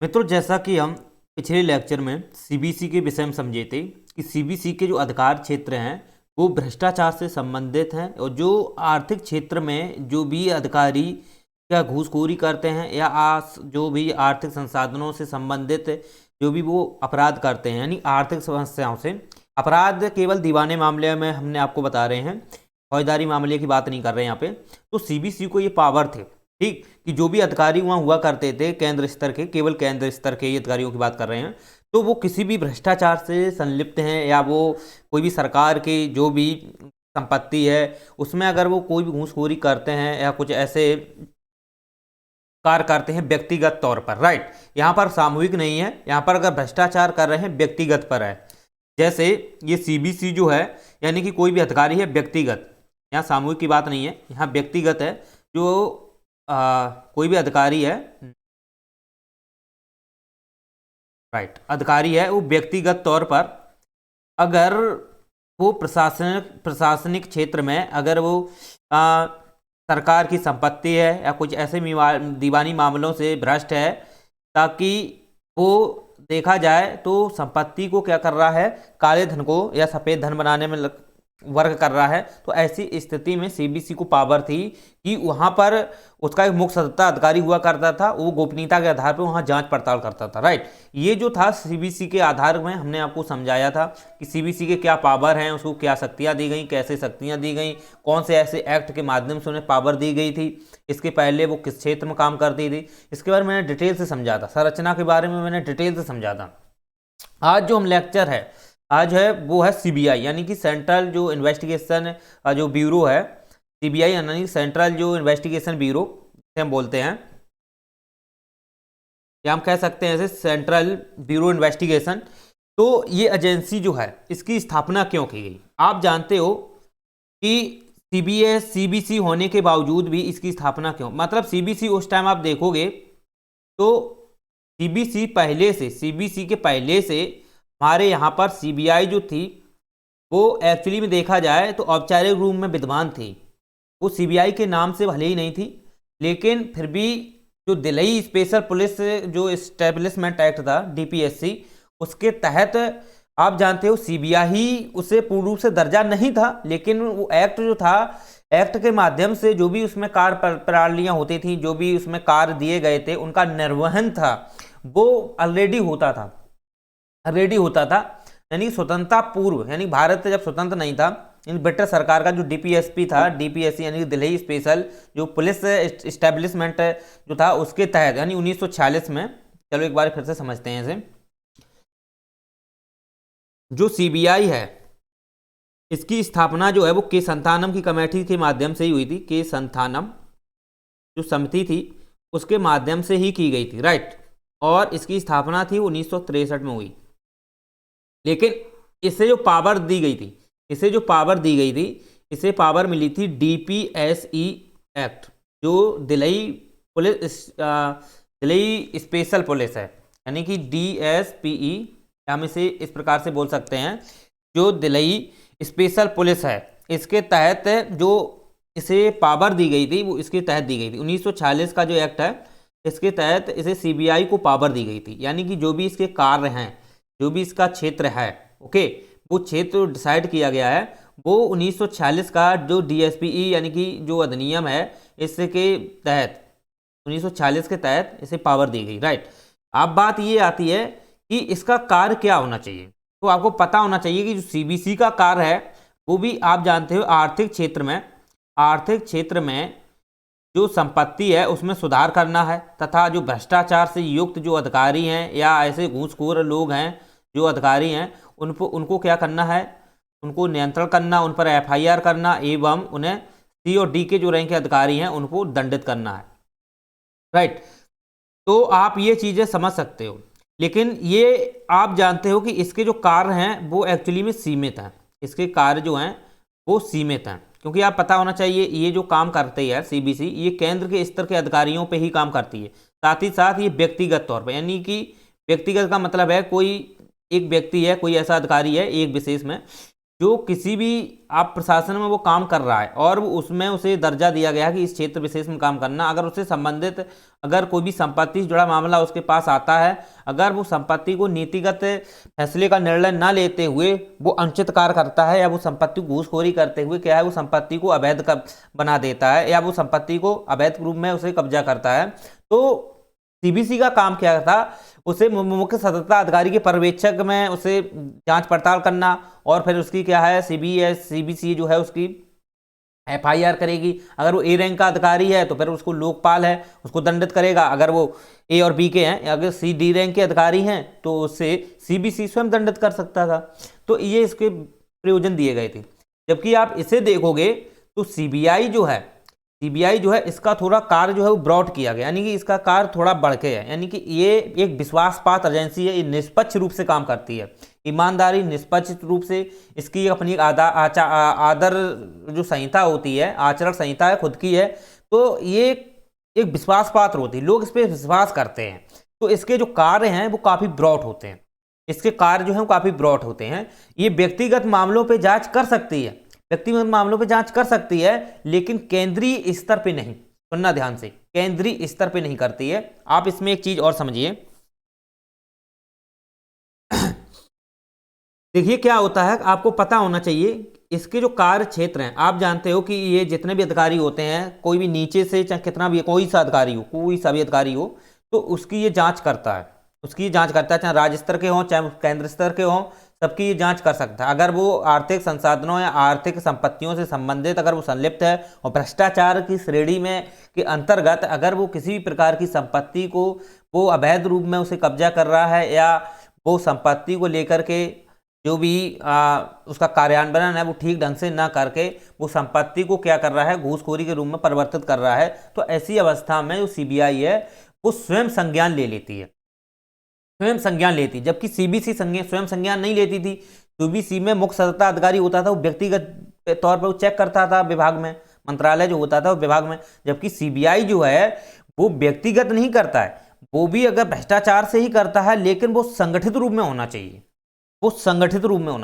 मित्रों, जैसा कि हम पिछले लेक्चर में सीबीसी के विषय में समझे थे कि सीबीसी के जो अधिकार क्षेत्र हैं वो भ्रष्टाचार से संबंधित हैं और जो आर्थिक क्षेत्र में जो भी अधिकारी क्या घूसखोरी करते हैं या जो भी आर्थिक संसाधनों से संबंधित जो भी वो अपराध करते हैं, यानी आर्थिक समस्याओं से अपराध केवल दीवाने मामले में हमने आपको बता रहे हैं, फौजदारी मामले की बात नहीं कर रहे हैं यहाँ पे। तो सीबीसी को ये पावर थे, ठीक, कि जो भी अधिकारी वहाँ हुआ करते थे केंद्र स्तर के, केवल केंद्र स्तर के अधिकारियों की बात कर रहे हैं, तो वो किसी भी भ्रष्टाचार से संलिप्त हैं या वो कोई भी सरकार की जो भी संपत्ति है उसमें अगर वो कोई भी घूसखोरी करते हैं या कुछ ऐसे कार्य करते हैं व्यक्तिगत तौर पर, राइट। यहाँ पर सामूहिक नहीं है, यहाँ पर अगर भ्रष्टाचार कर रहे हैं व्यक्तिगत पर है। जैसे ये सीबीसी जो है यानी कि कोई भी अधिकारी है व्यक्तिगत, यहाँ सामूहिक की बात नहीं है, यहाँ व्यक्तिगत है। जो कोई भी अधिकारी है, राइट, अधिकारी है वो व्यक्तिगत तौर पर अगर वो प्रशासनिक क्षेत्र में अगर वो सरकार की संपत्ति है या कुछ ऐसे दीवानी मामलों से भ्रष्ट है, ताकि वो देखा जाए तो संपत्ति को क्या कर रहा है, काले धन को या सफ़ेद धन बनाने में वर्क कर रहा है, तो ऐसी स्थिति में सीबीसी को पावर थी कि वहां पर उसका एक मुख्य सत्ता अधिकारी हुआ करता था, वो गोपनीयता के आधार पर वहां जांच पड़ताल करता था, राइट। ये जो था सीबीसी के आधार में हमने आपको समझाया था कि सीबीसी के क्या पावर हैं, उसको क्या शक्तियां दी गई, कैसे शक्तियां दी गई, कौन से ऐसे एक्ट के माध्यम से उन्हें पावर दी गई थी, इसके पहले वो किस क्षेत्र में काम करती थी, इसके बारे में मैंने डिटेल से समझा था, संरचना के बारे में मैंने डिटेल से समझा था। आज जो हम लेक्चर है आज है वो है सीबीआई, यानी कि सेंट्रल जो इन्वेस्टिगेशन जो ब्यूरो है, सीबीआई यानी सेंट्रल जो इन्वेस्टिगेशन ब्यूरो जिसे हम बोलते हैं, या हम कह सकते हैं ऐसे सेंट्रल ब्यूरो इन्वेस्टिगेशन। तो ये एजेंसी जो है इसकी स्थापना क्यों की गई? आप जानते हो कि सीबीसी होने के बावजूद भी इसकी स्थापना क्यों, मतलब सीबीसी उस टाइम आप देखोगे तो सीबीसी के पहले से हमारे यहाँ पर सीबीआई जो थी वो एक्चुअली में देखा जाए तो औपचारिक रूप में विद्यमान थी। वो सीबीआई के नाम से भले ही नहीं थी, लेकिन फिर भी जो दिल्ली स्पेशल पुलिस जो एस्टेब्लिशमेंट एक्ट था डीपीएससी, उसके तहत आप जानते हो सीबीआई उसे पूर्ण रूप से दर्जा नहीं था, लेकिन वो एक्ट जो था, एक्ट के माध्यम से जो भी उसमें कार्य प्रणालियाँ होती थी, जो भी उसमें कार्य दिए गए थे, उनका निर्वहन था वो ऑलरेडी होता था। यानी स्वतंत्रता पूर्व, यानी भारत जब स्वतंत्र नहीं था, इन ब्रिटिश सरकार का जो डीपीएसपी था, डीपीएससी यानी दिल्ली स्पेशल जो पुलिस एस्टेब्लिशमेंट जो था उसके तहत, यानी 1946 में, चलो एक बार फिर से समझते हैं इसे। जो सीबीआई है इसकी स्थापना जो है वो के संथानम की कमेटी के माध्यम से ही हुई थी। के संथानम जो समिति थी उसके माध्यम से ही की गई थी, राइट। और इसकी स्थापना थी 1963 में हुई। लेकिन इसे जो पावर दी गई थी, इसे पावर मिली थी डीपीएसई एक्ट, जो दिल्ली स्पेशल पुलिस है, यानी कि डीएसपीई, हम इसे इस प्रकार से बोल सकते हैं, जो दिल्ली स्पेशल पुलिस है, इसके तहत जो इसे पावर दी गई थी वो इसके तहत दी गई थी। 1946 का जो एक्ट है इसके तहत इसे सीबीआई को पावर दी गई थी, यानी कि जो भी इसके कार्य हैं, जो भी इसका क्षेत्र है, ओके, वो क्षेत्र डिसाइड किया गया है, वो 1946 का जो डीएसपीई यानी कि जो अधिनियम है इसके तहत, 1946 के तहत इसे पावर दी गई, राइट। अब बात ये आती है कि इसका कार्य क्या होना चाहिए। तो आपको पता होना चाहिए कि जो सीबीसी का कार्य है वो भी आप जानते हो आर्थिक क्षेत्र में जो संपत्ति है उसमें सुधार करना है, तथा जो भ्रष्टाचार से युक्त जो अधिकारी हैं या ऐसे घूसखोर लोग हैं जो अधिकारी हैं उनको क्या करना है, उनको नियंत्रण करना, उन पर एफआईआर करना एवं उन्हें सी और डी के जो रैंक के अधिकारी हैं उनको दंडित करना है, राइट। तो आप ये चीज़ें समझ सकते हो, लेकिन ये आप जानते हो कि इसके जो कार्य हैं वो एक्चुअली में सीमित हैं, इसके कार्य जो हैं वो सीमित हैं, क्योंकि आप पता होना चाहिए ये जो काम करते हैं सीबीसी, ये केंद्र के स्तर के अधिकारियों पे ही काम करती है, साथ ही साथ ये व्यक्तिगत तौर पर, यानी कि व्यक्तिगत का मतलब है कोई एक व्यक्ति है, कोई ऐसा अधिकारी है एक विशेष में जो किसी भी आप प्रशासन में वो काम कर रहा है और उसमें उसे दर्जा दिया गया है कि इस क्षेत्र विशेष में काम करना, अगर उससे संबंधित अगर कोई भी संपत्ति से जुड़ा मामला उसके पास आता है, अगर वो संपत्ति को नीतिगत फैसले का निर्णय न लेते हुए वो अनुचित कार्य करता है या वो संपत्ति को घूसखोरी करते हुए क्या है वो संपत्ति को अवैध बना देता है या वो संपत्ति को अवैध रूप में उसे कब्जा करता है, तो सीबीसी का काम क्या था, उसे मुख्य सतर्कता अधिकारी के पर्यवेक्षक में उसे जांच पड़ताल करना और फिर उसकी क्या है सीबीसी जो है उसकी एफआईआर करेगी। अगर वो ए रैंक का अधिकारी है तो फिर उसको लोकपाल है उसको दंडित करेगा, अगर वो ए और बी के हैं, अगर सी डी रैंक के अधिकारी हैं तो उससे सीबीसी स्वयं दंडित कर सकता था। तो ये इसके प्रयोजन दिए गए थे। जबकि आप इसे देखोगे तो सीबीआई जो है इसका थोड़ा कार्य जो है वो ब्रॉड किया गया, यानी कि इसका कार्य थोड़ा बढ़ के है, यानी कि ये एक विश्वासपात्र एजेंसी है, ये निष्पक्ष रूप से काम करती है, ईमानदारी निष्पक्ष रूप से, इसकी अपनी आदर जो संहिता होती है, आचरण संहिता है खुद की है, तो ये एक विश्वास पात्र होती है, लोग इस पर विश्वास करते हैं। तो इसके जो कार्य हैं वो काफ़ी ब्रॉड होते हैं, इसके कार्य जो हैं वो काफ़ी ब्रॉड होते हैं। ये व्यक्तिगत मामलों पर जांच कर सकती है, व्यक्तिगत मामलों पर जांच कर सकती है, लेकिन केंद्रीय स्तर पे नहीं। सुनना ध्यान से, केंद्रीय स्तर पे नहीं करती है। आप इसमें एक चीज और समझिए, देखिए क्या होता है, आपको पता होना चाहिए इसके जो कार्य क्षेत्र हैं। आप जानते हो कि ये जितने भी अधिकारी होते हैं, कोई भी नीचे से चाहे कितना भी कोई सा अधिकारी हो, तो उसकी ये जांच करता है, चाहे राज्य स्तर के हों चाहे केंद्र स्तर के हों, सबकी ये जांच कर सकता है। अगर वो आर्थिक संसाधनों या आर्थिक संपत्तियों से संबंधित अगर वो संलिप्त है और भ्रष्टाचार की श्रेणी में के अंतर्गत अगर वो किसी भी प्रकार की संपत्ति को वो अवैध रूप में उसे कब्जा कर रहा है या वो संपत्ति को लेकर के जो भी उसका कार्यान्वयन है वो ठीक ढंग से ना करके वो संपत्ति को क्या कर रहा है, घूसखोरी के रूप में परिवर्तित कर रहा है, तो ऐसी अवस्था में जो सीबीआई है वो स्वयं संज्ञान ले लेती है, जबकि सीबीसी स्वयं संज्ञान नहीं लेती थी। सीबीसी में मुख्य सतर्कता अधिकारी होता था, वो व्यक्तिगत तौर पर वो चेक करता था विभाग में, मंत्रालय जो होता था वो विभाग में, जबकि सीबीआई जो है वो व्यक्तिगत नहीं करता है, वो भी अगर भ्रष्टाचार से ही करता है लेकिन वो संगठित रूप में होना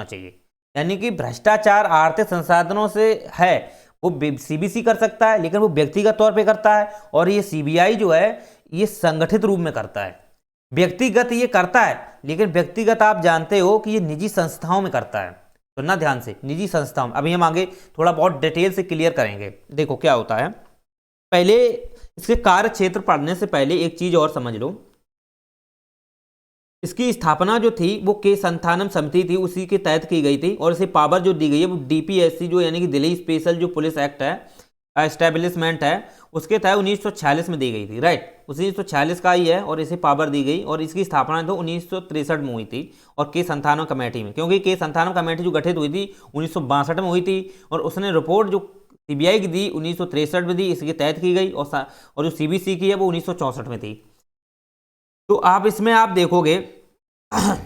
चाहिए, यानी कि भ्रष्टाचार आर्थिक संसाधनों से है वो सीबीसी कर सकता है लेकिन वो व्यक्तिगत तौर पर करता है, और ये सीबीआई जो है ये संगठित रूप में करता है। व्यक्तिगत ये करता है लेकिन व्यक्तिगत आप जानते हो कि ये निजी संस्थाओं में करता है। सुनना ध्यान से, निजी संस्थाओं में। अभी हम आगे थोड़ा बहुत डिटेल से क्लियर करेंगे। देखो क्या होता है, पहले इसके कार्य क्षेत्र पढ़ने से पहले एक चीज और समझ लो। इसकी स्थापना जो थी वो के संथानम समिति थी, उसी के तहत की गई थी, और इसे पावर जो दी गई है वो डीपीएससी जो यानी कि दिल्ली स्पेशल जो पुलिस एक्ट है, एस्टेब्लिशमेंट है, उसके तहत 1946 में दी गई थी। राइट, 1946 का ही है और इसे पावर दी गई, और इसकी स्थापना तो 1963 में हुई थी, और के संथानम कमेटी में, क्योंकि के संथानम कमेटी जो गठित हुई थी 1962 में हुई थी, और उसने रिपोर्ट जो सीबीआई की दी 1963 में दी, इसके तहत की गई, और जो सीबीसी की है वो 1964 में थी। तो आप इसमें आप देखोगे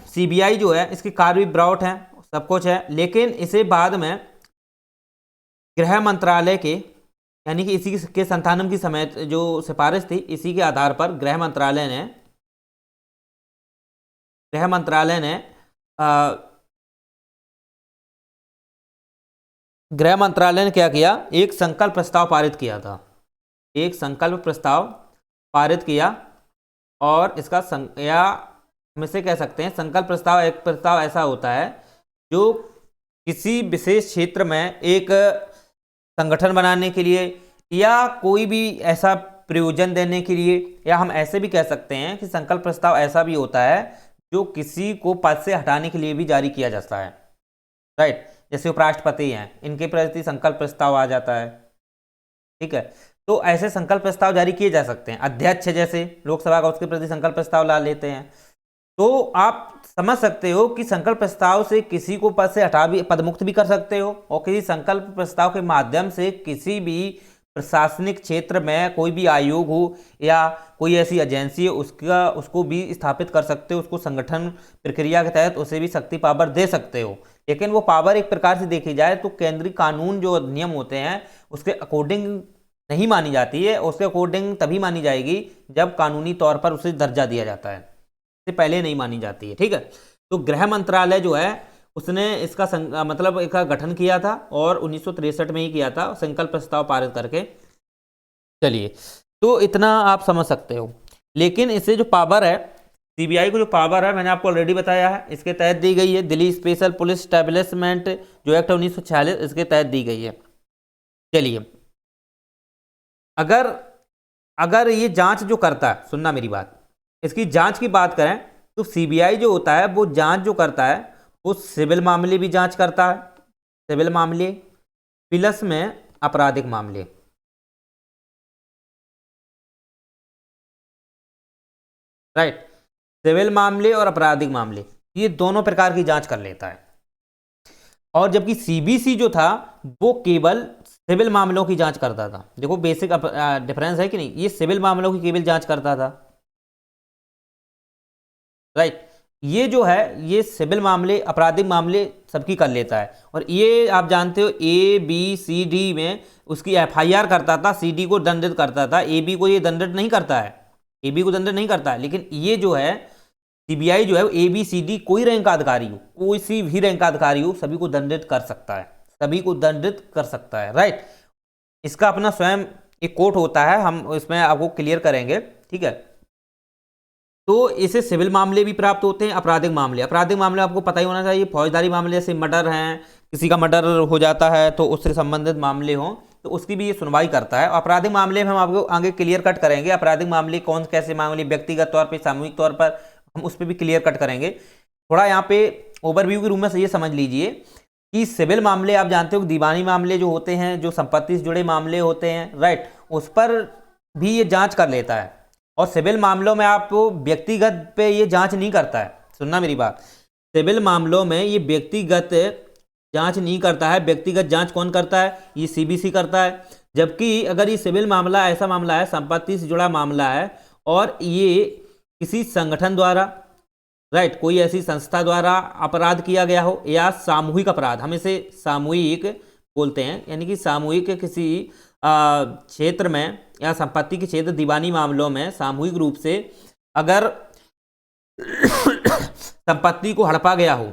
सीबीआई जो है इसके कार्य भी ब्रॉड है, सब कुछ है, लेकिन इसे बाद में गृह मंत्रालय के यानी कि इसी के संथानम की समय जो सिफारिश थी, इसी के आधार पर गृह मंत्रालय ने क्या किया, एक संकल्प प्रस्ताव पारित किया, और इसका या हम इसे कह सकते हैं संकल्प प्रस्ताव एक प्रस्ताव ऐसा होता है जो किसी विशेष क्षेत्र में एक संगठन बनाने के लिए या कोई भी ऐसा प्रयोजन देने के लिए, या हम ऐसे भी कह सकते हैं कि संकल्प प्रस्ताव ऐसा भी होता है जो किसी को पद से हटाने के लिए भी जारी किया जाता है। राइट, जैसे उपराष्ट्रपति हैं, इनके प्रति संकल्प प्रस्ताव आ जाता है। ठीक है, तो ऐसे संकल्प प्रस्ताव जारी किए जा सकते हैं। अध्यक्ष जैसे लोकसभा का, उसके प्रति संकल्प प्रस्ताव ला लेते हैं। तो आप समझ सकते हो कि संकल्प प्रस्ताव से किसी को पद से पदमुक्त भी कर सकते हो, और किसी संकल्प प्रस्ताव के माध्यम से किसी भी प्रशासनिक क्षेत्र में कोई भी आयोग हो या कोई ऐसी एजेंसी है उसको भी स्थापित कर सकते हो, उसको संगठन प्रक्रिया के तहत उसे भी शक्ति पावर दे सकते हो। लेकिन वो पावर एक प्रकार से देखी जाए तो केंद्रीय कानून जो नियम होते हैं उसके अकॉर्डिंग नहीं मानी जाती है, उसके अकॉर्डिंग तभी मानी जाएगी जब कानूनी तौर पर उसे दर्जा दिया जाता है, इससे पहले नहीं मानी जाती है। ठीक है, तो गृह मंत्रालय जो है उसने इसका मतलब इसका गठन किया था और 1963 में ही किया था, संकल्प प्रस्ताव पारित करके। चलिए, तो इतना आप समझ सकते हो। लेकिन इसे जो पावर है, सीबीआई को जो पावर है, मैंने आपको ऑलरेडी बताया है, इसके तहत दी गई है दिल्ली स्पेशल पुलिस स्टैब्लिशमेंट जो एक्ट 1946, इसके तहत दी गई है। चलिए, अगर अगर ये जांच जो करता है, सुनना मेरी बात, इसकी जांच की बात करें तो सीबीआई जो होता है वो जांच जो करता है वो सिविल मामले भी जांच करता है, सिविल मामले प्लस में आपराधिक मामले। राइट, सिविल मामले और आपराधिक मामले, ये दोनों प्रकार की जांच कर लेता है। और जबकि सीबीसी जो था वो केवल सिविल मामलों की जांच करता था। देखो बेसिक डिफरेंस है कि नहीं, ये सिविल मामलों की केवल जांच करता था। राइट, ये जो है ये सिविल मामले आपराधिक मामले सबकी कर लेता है। और ये आप जानते हो ए बी सी डी में उसकी एफआईआर करता था, सीडी को दंडित करता था, ए बी को ये दंडित नहीं करता है, ए बी को दंडित नहीं करता है। लेकिन ये जो है सीबीआई जो है ए बी सी डी कोई रैंक का अधिकारी हो, कोई सी भी रैंक का अधिकारी हो, सभी को दंडित कर सकता है, सभी को दंडित कर सकता है। राइट, इसका अपना स्वयं एक कोर्ट होता है, हम इसमें आपको क्लियर करेंगे, ठीक है। तो इसे सिविल मामले भी प्राप्त होते हैं, आपराधिक मामले। आपराधिक मामले आपको पता ही होना चाहिए, फौजदारी मामले जैसे मर्डर हैं, किसी का मर्डर हो जाता है तो उससे संबंधित मामले हों तो उसकी भी ये सुनवाई करता है। आपराधिक मामले में हम आपको आगे क्लियर कट करेंगे, आपराधिक मामले कौन कैसे मामले, व्यक्तिगत तौर पर, सामूहिक तौर पर, हम उस पर भी क्लियर कट करेंगे। थोड़ा यहाँ पे ओवरव्यू के रूप में ये समझ लीजिए कि सिविल मामले आप जानते हो दीवानी मामले जो होते हैं, जो संपत्ति से जुड़े मामले होते हैं, राइट, उस पर भी ये जांच कर लेता है। और सिविल मामलों में आप व्यक्तिगत पे ये जांच नहीं करता है, सुनना मेरी बात, सिविल मामलों में ये व्यक्तिगत जांच नहीं करता है। व्यक्तिगत जांच कौन करता है, ये सीबीसी करता है। जबकि अगर ये सिविल मामला ऐसा मामला है, संपत्ति से जुड़ा मामला है और ये किसी संगठन द्वारा, राइट, कोई ऐसी संस्था द्वारा अपराध किया गया हो या सामूहिक अपराध, हम इसे सामूहिक बोलते हैं, यानी कि सामूहिक किसी क्षेत्र में या संपत्ति के क्षेत्र दीवानी मामलों में सामूहिक रूप से अगर संपत्ति को हड़पा गया हो,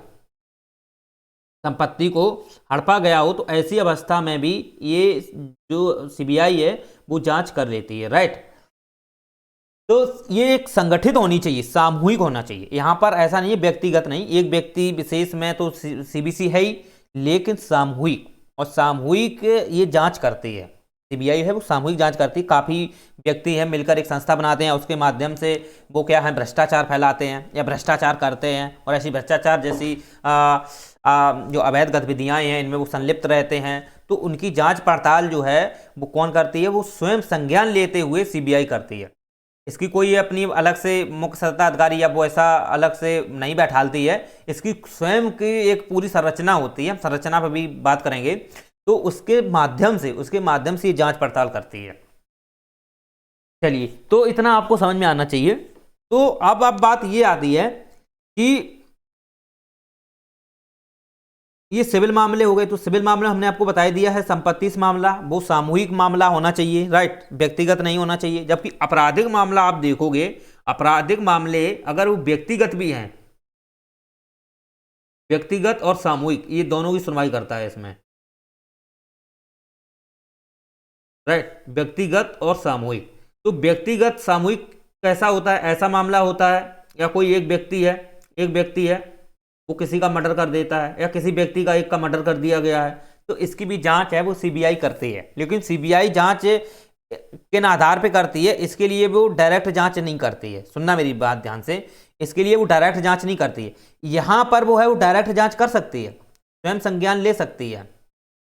संपत्ति को हड़पा गया हो, तो ऐसी अवस्था में भी ये जो सीबीआई है वो जांच कर लेती है। राइट, तो ये एक संगठित होनी चाहिए, सामूहिक होना चाहिए। यहाँ पर ऐसा नहीं है व्यक्तिगत नहीं, एक व्यक्ति विशेष में तो सीबीसी है ही, लेकिन सामूहिक, और सामूहिक ये जांच करती है, सीबीआई है वो सामूहिक जांच करती है। काफ़ी व्यक्ति हैं मिलकर एक संस्था बनाते हैं, उसके माध्यम से वो क्या है भ्रष्टाचार फैलाते हैं या भ्रष्टाचार करते हैं, और ऐसी भ्रष्टाचार जैसी जो अवैध गतिविधियाँ हैं इनमें वो संलिप्त रहते हैं। तो उनकी जांच पड़ताल जो है वो कौन करती है, वो स्वयं संज्ञान लेते हुए सीबीआई करती है। इसकी कोई अपनी अलग से मुख्य सत्ता अधिकारी या वो ऐसा अलग से नहीं बैठालती है, इसकी स्वयं की एक पूरी संरचना होती है, हम संरचना पर भी बात करेंगे। तो उसके माध्यम से ये जांच पड़ताल करती है। चलिए, तो इतना आपको समझ में आना चाहिए। तो अब बात ये आती है कि ये सिविल मामले हो गए, तो सिविल मामला हमने आपको बता दिया है, संपत्ति से मामला वो सामूहिक मामला होना चाहिए, राइट, व्यक्तिगत नहीं होना चाहिए। जबकि आपराधिक मामला आप देखोगे, आपराधिक मामले अगर वो व्यक्तिगत भी हैं, व्यक्तिगत और सामूहिक ये दोनों की सुनवाई करता है इसमें, राइट, व्यक्तिगत और सामूहिक। तो व्यक्तिगत सामूहिक कैसा होता है, ऐसा मामला होता है या कोई एक व्यक्ति है वो किसी का मर्डर कर देता है, या किसी व्यक्ति का एक का मर्डर कर दिया गया है, तो इसकी भी जांच है वो सीबीआई करती है। लेकिन सीबीआई जांच किन आधार पे करती है, इसके लिए वो डायरेक्ट जांच नहीं करती है, सुनना मेरी बात ध्यान से, इसके लिए वो डायरेक्ट जांच नहीं करती है। यहाँ पर वो है वो डायरेक्ट जांच कर सकती है, स्वयं संज्ञान ले सकती है।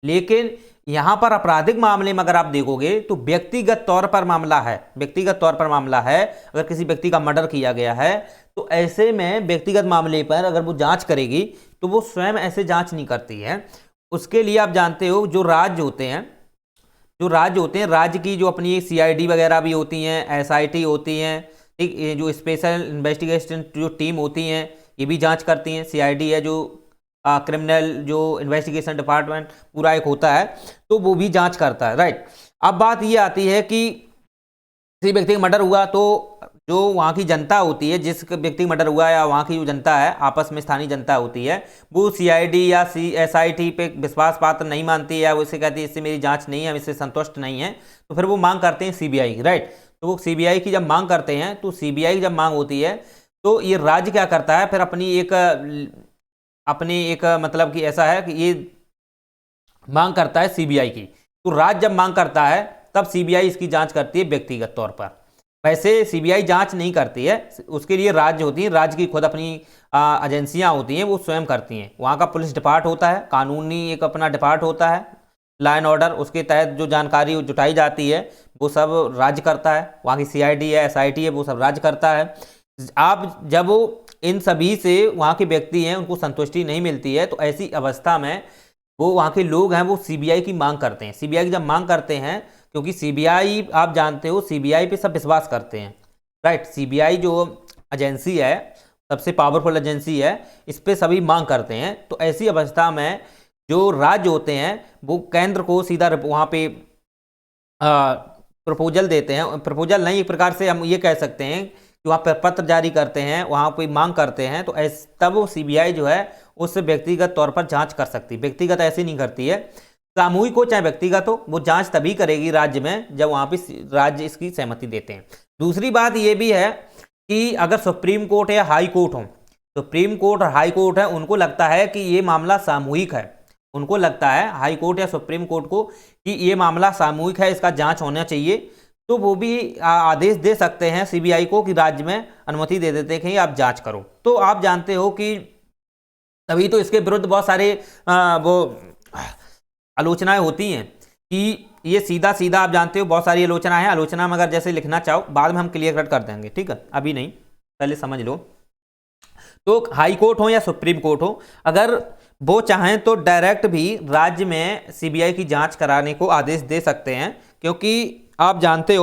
लेकिन यहाँ पर आपराधिक मामले में अगर आप देखोगे तो व्यक्तिगत तौर पर मामला है, व्यक्तिगत तौर पर मामला है। अगर किसी व्यक्ति का मर्डर किया गया है तो ऐसे में व्यक्तिगत मामले पर अगर वो जांच करेगी तो वो स्वयं ऐसे जांच नहीं करती है। उसके लिए आप जानते हो जो राज्य होते हैं, राज्य की जो अपनी सीआईडी वगैरह भी होती हैं, एसआईटी होती हैं, ठीक, जो स्पेशल इन्वेस्टिगेशन जो टीम होती हैं ये भी जांच करती हैं। सीआईडी है जो क्रिमिनल जो इन्वेस्टिगेशन डिपार्टमेंट पूरा एक होता है, तो वो भी जांच करता है, राइट। अब बात ये आती है कि किसी व्यक्ति का मर्डर हुआ तो जो वहाँ की जनता होती है, जिस व्यक्ति मर्डर हुआ या वहाँ की जो जनता है, आपस में स्थानीय जनता होती है, वो सीआईडी या एसआईटी पे विश्वास पात्र नहीं मानती है या वो इसे कहती है इससे मेरी जांच नहीं है, हम इससे संतुष्ट नहीं है, तो फिर वो मांग करते हैं सीबीआई, राइट। तो वो सीबीआई की जब मांग करते हैं, तो सीबीआई की जब मांग होती है तो ये राज्य क्या करता है, फिर अपनी एक मतलब कि ऐसा है कि ये मांग करता है सीबीआई की, तो राज्य जब मांग करता है तब सीबीआई इसकी जांच करती है व्यक्तिगत तौर पर। वैसे सीबीआई जांच नहीं करती है, उसके लिए राज्य होती है, राज्य की खुद अपनी एजेंसियां होती हैं, वो स्वयं करती हैं। वहाँ का पुलिस डिपार्ट होता है, कानूनी एक अपना डिपार्ट होता है, लॉ एंड ऑर्डर, उसके तहत जो जानकारी जुटाई जाती है वो सब राज्य करता है। वहाँ की सीआईडी है, एसआईटी है, वो सब राज्य करता है। आप जब इन सभी से वहाँ के व्यक्ति हैं उनको संतुष्टि नहीं मिलती है, तो ऐसी अवस्था में वो वहाँ के लोग हैं वो सीबीआई की मांग करते हैं। सीबीआई की जब मांग करते हैं, क्योंकि सीबीआई आप जानते हो सीबीआई पे सब विश्वास करते हैं, राइट। सीबीआई जो एजेंसी है, सबसे पावरफुल एजेंसी है, इस पे सभी मांग करते हैं। तो ऐसी अवस्था में जो राज्य होते हैं वो केंद्र को सीधा वहाँ पे प्रपोजल देते हैं, प्रपोजल नहीं, एक प्रकार से हम ये कह सकते हैं कि वहाँ पर पत्र जारी करते हैं, वहाँ पे मांग करते हैं। तो तब वो सीबीआई जो है उस व्यक्तिगत तौर पर जांच कर सकती है, व्यक्तिगत ऐसे नहीं करती है। सामूहिक हो चाहे व्यक्तिगत हो, वो जांच तभी करेगी राज्य में जब वहाँ पे राज्य इसकी सहमति देते हैं। दूसरी बात ये भी है कि अगर सुप्रीम कोर्ट या हाई कोर्ट हो, सुप्रीम कोर्ट और हाई कोर्ट है, उनको लगता है कि ये मामला सामूहिक है, उनको लगता है हाई कोर्ट या सुप्रीम कोर्ट को कि ये मामला सामूहिक है, इसका जांच होना चाहिए, तो वो भी आदेश दे सकते हैं सीबीआई को कि राज्य में अनुमति दे देते हैं कि आप जांच करो। तो आप जानते हो कि तभी तो इसके विरुद्ध बहुत सारे वो आलोचनाएं होती हैं कि ये सीधा सीधा, आप जानते हो बहुत सारी आलोचनाएं हैं। आलोचना में अगर जैसे लिखना चाहो बाद में हम क्लियर कट कर देंगे, ठीक है, अभी नहीं, पहले समझ लो। तो हाई कोर्ट हो या सुप्रीम कोर्ट हो, अगर वो चाहें तो डायरेक्ट भी राज्य में सीबीआई की जांच कराने को आदेश दे सकते हैं, क्योंकि आप जानते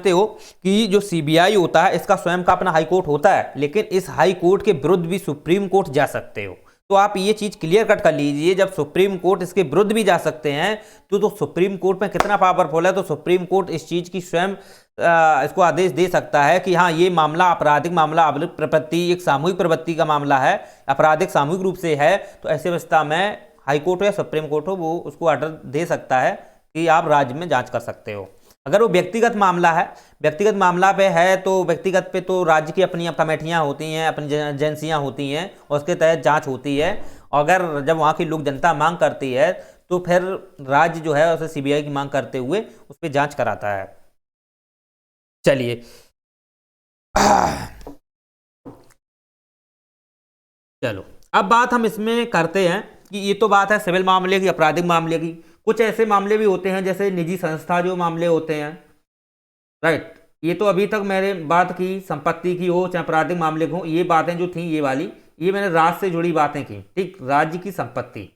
हो कि जो सीबीआई होता है इसका स्वयं का अपना हाई कोर्ट होता है, लेकिन इस हाई कोर्ट के विरुद्ध भी सुप्रीम कोर्ट जा सकते हो। तो आप ये चीज क्लियर कट कर लीजिए, जब सुप्रीम कोर्ट इसके विरुद्ध भी जा सकते हैं तो सुप्रीम कोर्ट में कितना पावरफुल है। तो सुप्रीम कोर्ट इस चीज की स्वयं इसको आदेश दे सकता है कि हाँ, ये मामला आपराधिक मामला, प्रवृत्ति, एक सामूहिक प्रवृत्ति का मामला है, आपराधिक सामूहिक रूप से है। तो ऐसी अवस्था में हाई कोर्ट हो या सुप्रीम कोर्ट हो, वो उसको ऑर्डर दे सकता है कि आप राज्य में जांच कर सकते हो। अगर वो व्यक्तिगत मामला है, व्यक्तिगत मामला पे है, तो व्यक्तिगत पे तो राज्य की अपनी कमेटियां होती हैं, अपनी एजेंसियां होती हैं और उसके तहत जांच होती है। अगर जब वहाँ की लोक जनता मांग करती है तो फिर राज्य जो है उसे सीबीआई की मांग करते हुए उस पर जांच कराता है। चलिए चलो, अब बात हम इसमें करते हैं कि ये तो बात है सिविल मामले की, आपराधिक मामले की। कुछ ऐसे मामले भी होते हैं जैसे निजी संस्था जो मामले होते हैं, राइट। ये तो अभी तक मैंने बात की संपत्ति की हो चाहे आपराधिक मामले की हो, ये बातें जो थी ये वाली, ये मैंने राज्य से जुड़ी बातें की, ठीक। राज्य की संपत्ति,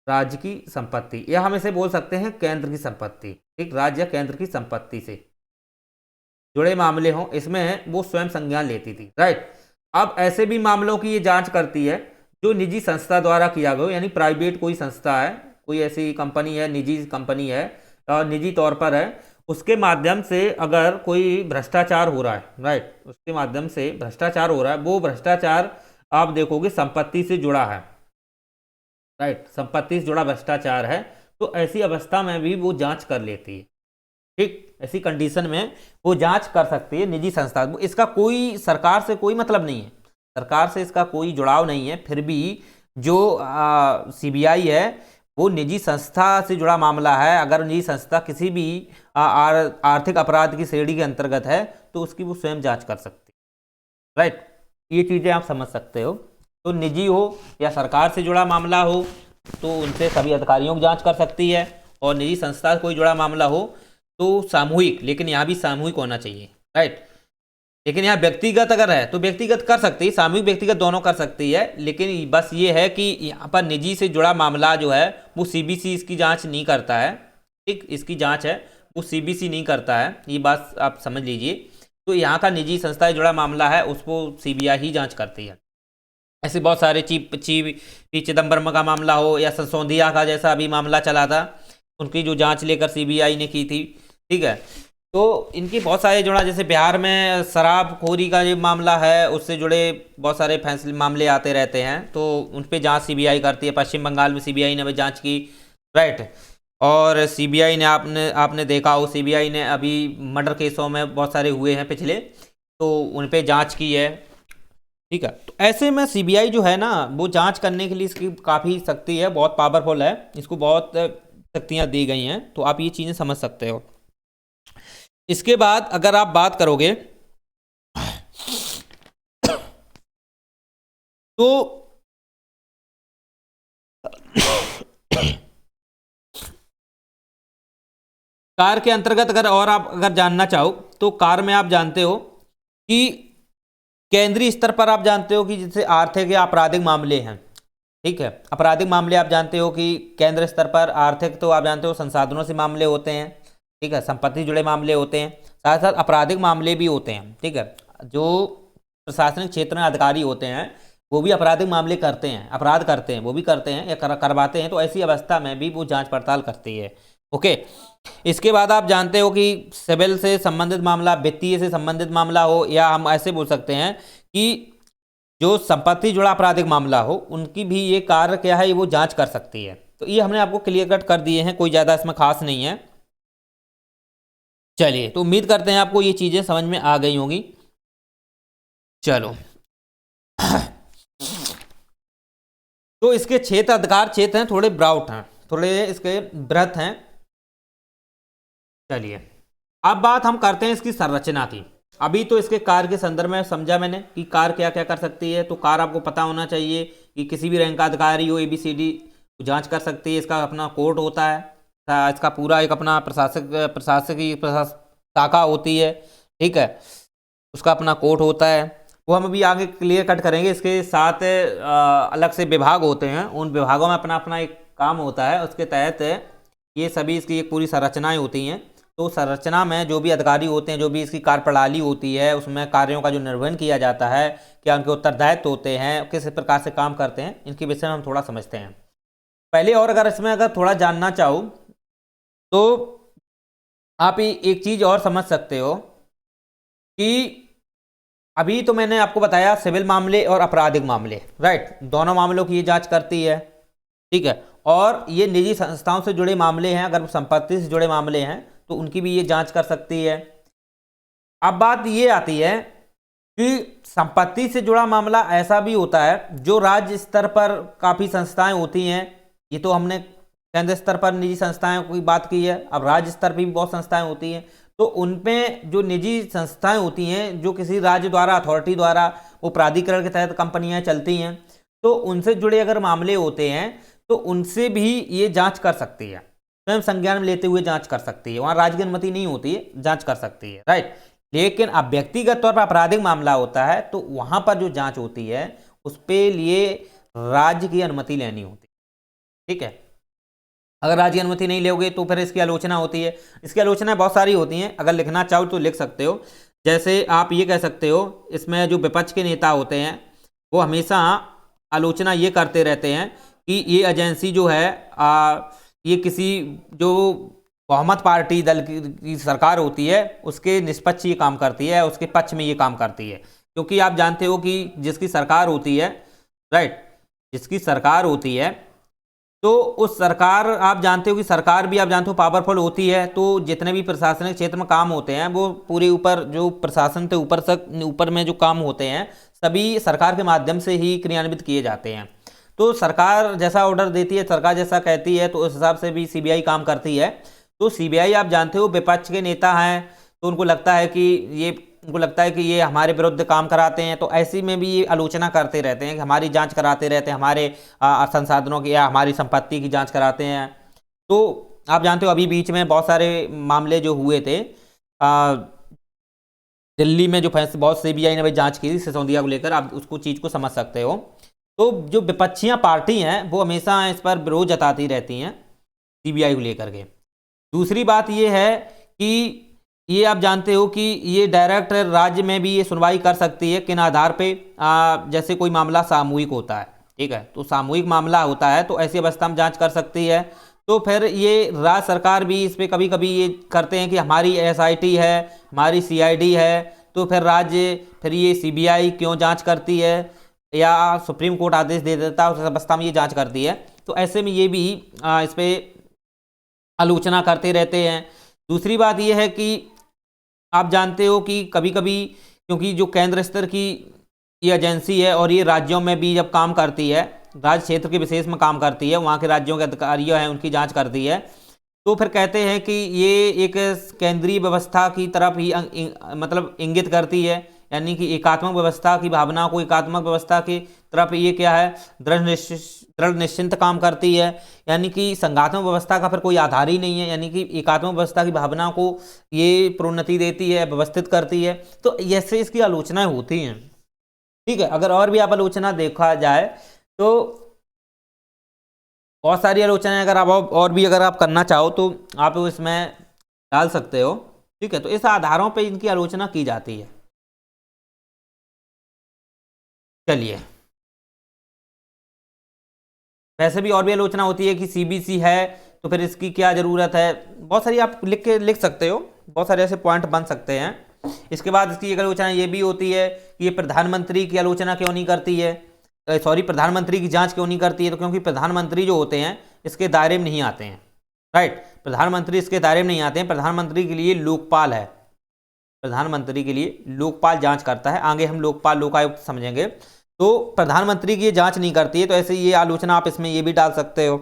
राज्य की संपत्ति, या हम इसे बोल सकते हैं केंद्र की संपत्ति, ठीक। राज्य या केंद्र की संपत्ति से जुड़े मामले हों, इसमें वो स्वयं संज्ञान लेती थी, राइट। अब ऐसे भी मामलों की ये जांच करती है जो निजी संस्था द्वारा किया गया, यानी प्राइवेट कोई संस्था है, कोई ऐसी कंपनी है, निजी कंपनी है और निजी तौर पर है, उसके माध्यम से अगर कोई भ्रष्टाचार हो रहा है, राइट, उसके माध्यम से भ्रष्टाचार हो रहा है, वो भ्रष्टाचार आप देखोगे संपत्ति से जुड़ा है, राइट, संपत्ति से जुड़ा भ्रष्टाचार है, तो ऐसी अवस्था में भी वो जांच कर लेती है, ठीक। ऐसी कंडीशन में वो जांच कर सकती है निजी संस्था। इसका कोई सरकार से कोई मतलब नहीं है, सरकार से इसका कोई जुड़ाव नहीं है, फिर भी जो सीबीआई है वो निजी संस्था से जुड़ा मामला है। अगर निजी संस्था किसी भी आर्थिक अपराध की श्रेणी के अंतर्गत है तो उसकी वो स्वयं जांच कर सकती है, राइट। ये चीज़ें आप समझ सकते हो। तो निजी हो या सरकार से जुड़ा मामला हो तो उनसे सभी अधिकारियों की जांच कर सकती है, और निजी संस्था से कोई जुड़ा मामला हो तो सामूहिक, लेकिन यहाँ भी सामूहिक होना चाहिए, राइट। लेकिन यहाँ व्यक्तिगत अगर है तो व्यक्तिगत कर सकती है, सामूहिक व्यक्तिगत दोनों कर सकती है, लेकिन बस ये है कि यहाँ पर निजी से जुड़ा मामला जो है वो सीबीसी इसकी जांच नहीं करता है, ठीक। इसकी जांच है वो सीबीसी नहीं करता है, ये बात आप समझ लीजिए। तो यहाँ का निजी संस्था से जुड़ा मामला है उसको सीबीआई ही जांच करती है। ऐसे बहुत सारे पी चिदम्बरम का मामला हो या सिसोदिया का जैसा अभी मामला चला था, उनकी जो जांच लेकर सीबीआई ने की थी, ठीक है। तो इनकी बहुत सारे जुड़ा, जैसे बिहार में शराबखोरी का जो मामला है उससे जुड़े बहुत सारे फैसले मामले आते रहते हैं, तो उन पे जांच सीबीआई करती है। पश्चिम बंगाल में सीबीआई ने भी जांच की, राइट। और सीबीआई ने आपने देखा हो, सीबीआई ने अभी मर्डर केसों में बहुत सारे हुए हैं पिछले, तो उन पे जांच की है, ठीक है। तो ऐसे में सीबीआई जो है ना, वो जांच करने के लिए इसकी काफ़ी शक्ति है, बहुत पावरफुल है, इसको बहुत शक्तियाँ दी गई हैं, तो आप ये चीज़ें समझ सकते हो। इसके बाद अगर आप बात करोगे तो कार के अंतर्गत अगर आप जानना चाहो तो कार में आप जानते हो कि केंद्रीय स्तर पर आप जानते हो कि जैसे आर्थिक या आपराधिक मामले हैं, ठीक है। आपराधिक मामले आप जानते हो कि केंद्र स्तर पर, आर्थिक तो आप जानते हो संसाधनों से मामले होते हैं, ठीक है, संपत्ति जुड़े मामले होते हैं, साथ साथ आपराधिक मामले भी होते हैं, ठीक है। जो प्रशासनिक क्षेत्र में अधिकारी होते हैं वो भी आपराधिक मामले करते हैं, अपराध करते हैं, वो भी करते हैं या करवाते हैं, तो ऐसी अवस्था में भी वो जांच पड़ताल करती है, ओके। इसके बाद आप जानते हो कि सिविल से संबंधित मामला, वित्तीय से संबंधित मामला हो, या हम ऐसे बोल सकते हैं कि जो संपत्ति जुड़ा आपराधिक मामला हो, उनकी भी ये कार्य क्या है, वो जांच कर सकती है। तो ये हमने आपको क्लियर कट कर दिए हैं, कोई ज़्यादा इसमें खास नहीं है। चलिए, तो उम्मीद करते हैं आपको ये चीज़ें समझ में आ गई होंगी। चलो तो इसके क्षेत्र, अधिकार क्षेत्र हैं थोड़े ब्राउट हैं, थोड़े इसके बृहत हैं। चलिए, अब बात हम करते हैं इसकी संरचना की। अभी तो इसके कार के संदर्भ में समझा मैंने कि कार क्या क्या कर सकती है, तो कार आपको पता होना चाहिए कि किसी भी रैंक का अधिकारी हो, ABCD जांच कर सकती है, इसका अपना कोर्ट होता है, इसका पूरा एक अपना प्रशासकीय शाखा होती है, ठीक है, उसका अपना कोर्ट होता है, वो हम अभी आगे क्लियर कट करेंगे। इसके साथ अलग से विभाग होते हैं, उन विभागों में अपना अपना एक काम होता है, उसके तहत ये सभी इसकी एक पूरी संरचनाएं होती हैं। तो संरचना में जो भी अधिकारी होते हैं, जो भी इसकी कार्यप्रणाली होती है, उसमें कार्यों का जो निर्वहन किया जाता है, क्या उनके उत्तरदायित्व होते हैं, किस प्रकार से काम करते हैं, इनके विषय में हम थोड़ा समझते हैं पहले। और अगर इसमें थोड़ा जानना चाहो तो आप एक चीज़ और समझ सकते हो कि अभी तो मैंने आपको बताया सिविल मामले और आपराधिक मामले, राइट, दोनों मामलों की ये जांच करती है, ठीक है। और ये निजी संस्थाओं से जुड़े मामले हैं, अगर संपत्ति से जुड़े मामले हैं तो उनकी भी ये जांच कर सकती है। अब बात ये आती है कि संपत्ति से जुड़ा मामला ऐसा भी होता है जो राज्य स्तर पर काफ़ी संस्थाएं होती हैं, ये तो हमने केंद्र स्तर पर निजी संस्थाएं की बात की है, अब राज्य स्तर पर भी बहुत संस्थाएं होती हैं, तो उनपे जो निजी संस्थाएं होती हैं, जो किसी राज्य द्वारा, अथॉरिटी द्वारा, वो प्राधिकरण के तहत कंपनियां चलती हैं, तो उनसे जुड़े अगर मामले होते हैं तो उनसे भी ये जांच कर सकती है, स्वयं संज्ञान में लेते हुए जांच कर सकती है, वहाँ राज्य की अनुमति नहीं होती है, जांच कर सकती है, राइट। लेकिन अब व्यक्तिगत तौर पर आपराधिक मामला होता है तो वहाँ पर जो जाँच होती है उस पे लिए राज्य की अनुमति लेनी होती है, ठीक है। अगर राज्य की अनुमति नहीं लोगे तो फिर इसकी आलोचना होती है। इसकी आलोचना बहुत सारी होती हैं, अगर लिखना चाहो तो लिख सकते हो। जैसे आप ये कह सकते हो, इसमें जो विपक्ष के नेता होते हैं वो हमेशा आलोचना ये करते रहते हैं कि ये एजेंसी जो है ये किसी जो बहुमत पार्टी दल की सरकार होती है उसके निष्पक्ष ये काम करती है, उसके पक्ष में ये काम करती है। क्योंकि आप जानते हो कि जिसकी सरकार होती है, राइट, जिसकी सरकार होती है तो उस सरकार, आप जानते हो कि सरकार भी आप जानते हो पावरफुल होती है, तो जितने भी प्रशासनिक क्षेत्र में काम होते हैं वो पूरे ऊपर, जो प्रशासन से ऊपर तक, ऊपर में जो काम होते हैं सभी सरकार के माध्यम से ही क्रियान्वित किए जाते हैं। तो सरकार जैसा ऑर्डर देती है, सरकार जैसा कहती है, तो उस हिसाब से भी सीबीआई काम करती है। तो सीबीआई आप जानते हो विपक्ष के नेता हैं, तो उनको लगता है कि ये हमारे विरुद्ध काम कराते हैं, तो ऐसी में भी ये आलोचना करते रहते हैं कि हमारी जांच कराते रहते हैं, हमारे संसाधनों की या हमारी संपत्ति की जांच कराते हैं। तो आप जानते हो अभी बीच में बहुत सारे मामले जो हुए थे, दिल्ली में जो फैसले, बहुत सीबीआई ने भाई जांच की थी सिसोदिया को लेकर, आप उसको चीज़ को समझ सकते हो। तो जो विपक्षियाँ पार्टी हैं वो हमेशा इस पर विरोध जताती रहती हैं सीबीआई को लेकर के। दूसरी बात ये है कि ये आप जानते हो कि ये डायरेक्ट राज्य में भी ये सुनवाई कर सकती है, किन आधार पे, जैसे कोई मामला सामूहिक होता है, ठीक है, तो सामूहिक मामला होता है तो ऐसी अवस्था में जांच कर सकती है। तो फिर ये राज्य सरकार भी इस पर कभी कभी ये करते हैं कि हमारी एसआईटी है, हमारी सीआईडी है, तो फिर राज्य फिर ये सीबीआई क्यों जांच करती है, या सुप्रीम कोर्ट आदेश दे देता है उस अवस्था में ये जांच करती है। तो ऐसे में ये भी इस पर आलोचना करते रहते हैं। दूसरी बात ये है कि आप जानते हो कि कभी कभी क्योंकि जो केंद्र स्तर की ये एजेंसी है और ये राज्यों में भी जब काम करती है, राज्य क्षेत्र के विशेष में काम करती है, वहाँ के राज्यों के अधिकारियों हैं उनकी जांच करती है, तो फिर कहते हैं कि ये एक केंद्रीय व्यवस्था की तरफ ही मतलब इंगित करती है, यानी कि एकात्मक व्यवस्था की भावना को, एकात्मक व्यवस्था की तरफ ये क्या है, दृढ़ निश्चिंत काम करती है, यानी कि संघात्मक व्यवस्था का फिर कोई आधार ही नहीं है, यानी कि एकात्मक व्यवस्था की भावना को ये प्रोन्नति देती है, व्यवस्थित करती है। तो ऐसे इसकी आलोचनाएं होती हैं। ठीक है, अगर और भी आप आलोचना देखा जाए तो बहुत सारी आलोचनाएं अगर आप और भी अगर आप करना चाहो तो आप इसमें डाल सकते हो। ठीक है, तो इस आधारों पे इनकी आलोचना की जाती है। चलिए, वैसे भी और भी आलोचना होती है कि सीबीसी है तो फिर इसकी क्या ज़रूरत है, बहुत सारी आप लिख सकते हो, बहुत सारे ऐसे पॉइंट बन सकते हैं। इसके बाद इसकी एक आलोचना ये भी होती है कि ये प्रधानमंत्री की आलोचना क्यों नहीं करती है, सॉरी प्रधानमंत्री की जांच क्यों नहीं करती है, तो क्योंकि प्रधानमंत्री जो होते हैं इसके दायरे में नहीं आते हैं। राइट, प्रधानमंत्री इसके दायरे में नहीं आते हैं। प्रधानमंत्री के लिए लोकपाल है, प्रधानमंत्री के लिए लोकपाल जांच करता है, आगे हम लोकपाल लोकायुक्त समझेंगे। तो प्रधानमंत्री की ये जांच नहीं करती है, तो ऐसे ये आलोचना आप इसमें ये भी डाल सकते हो।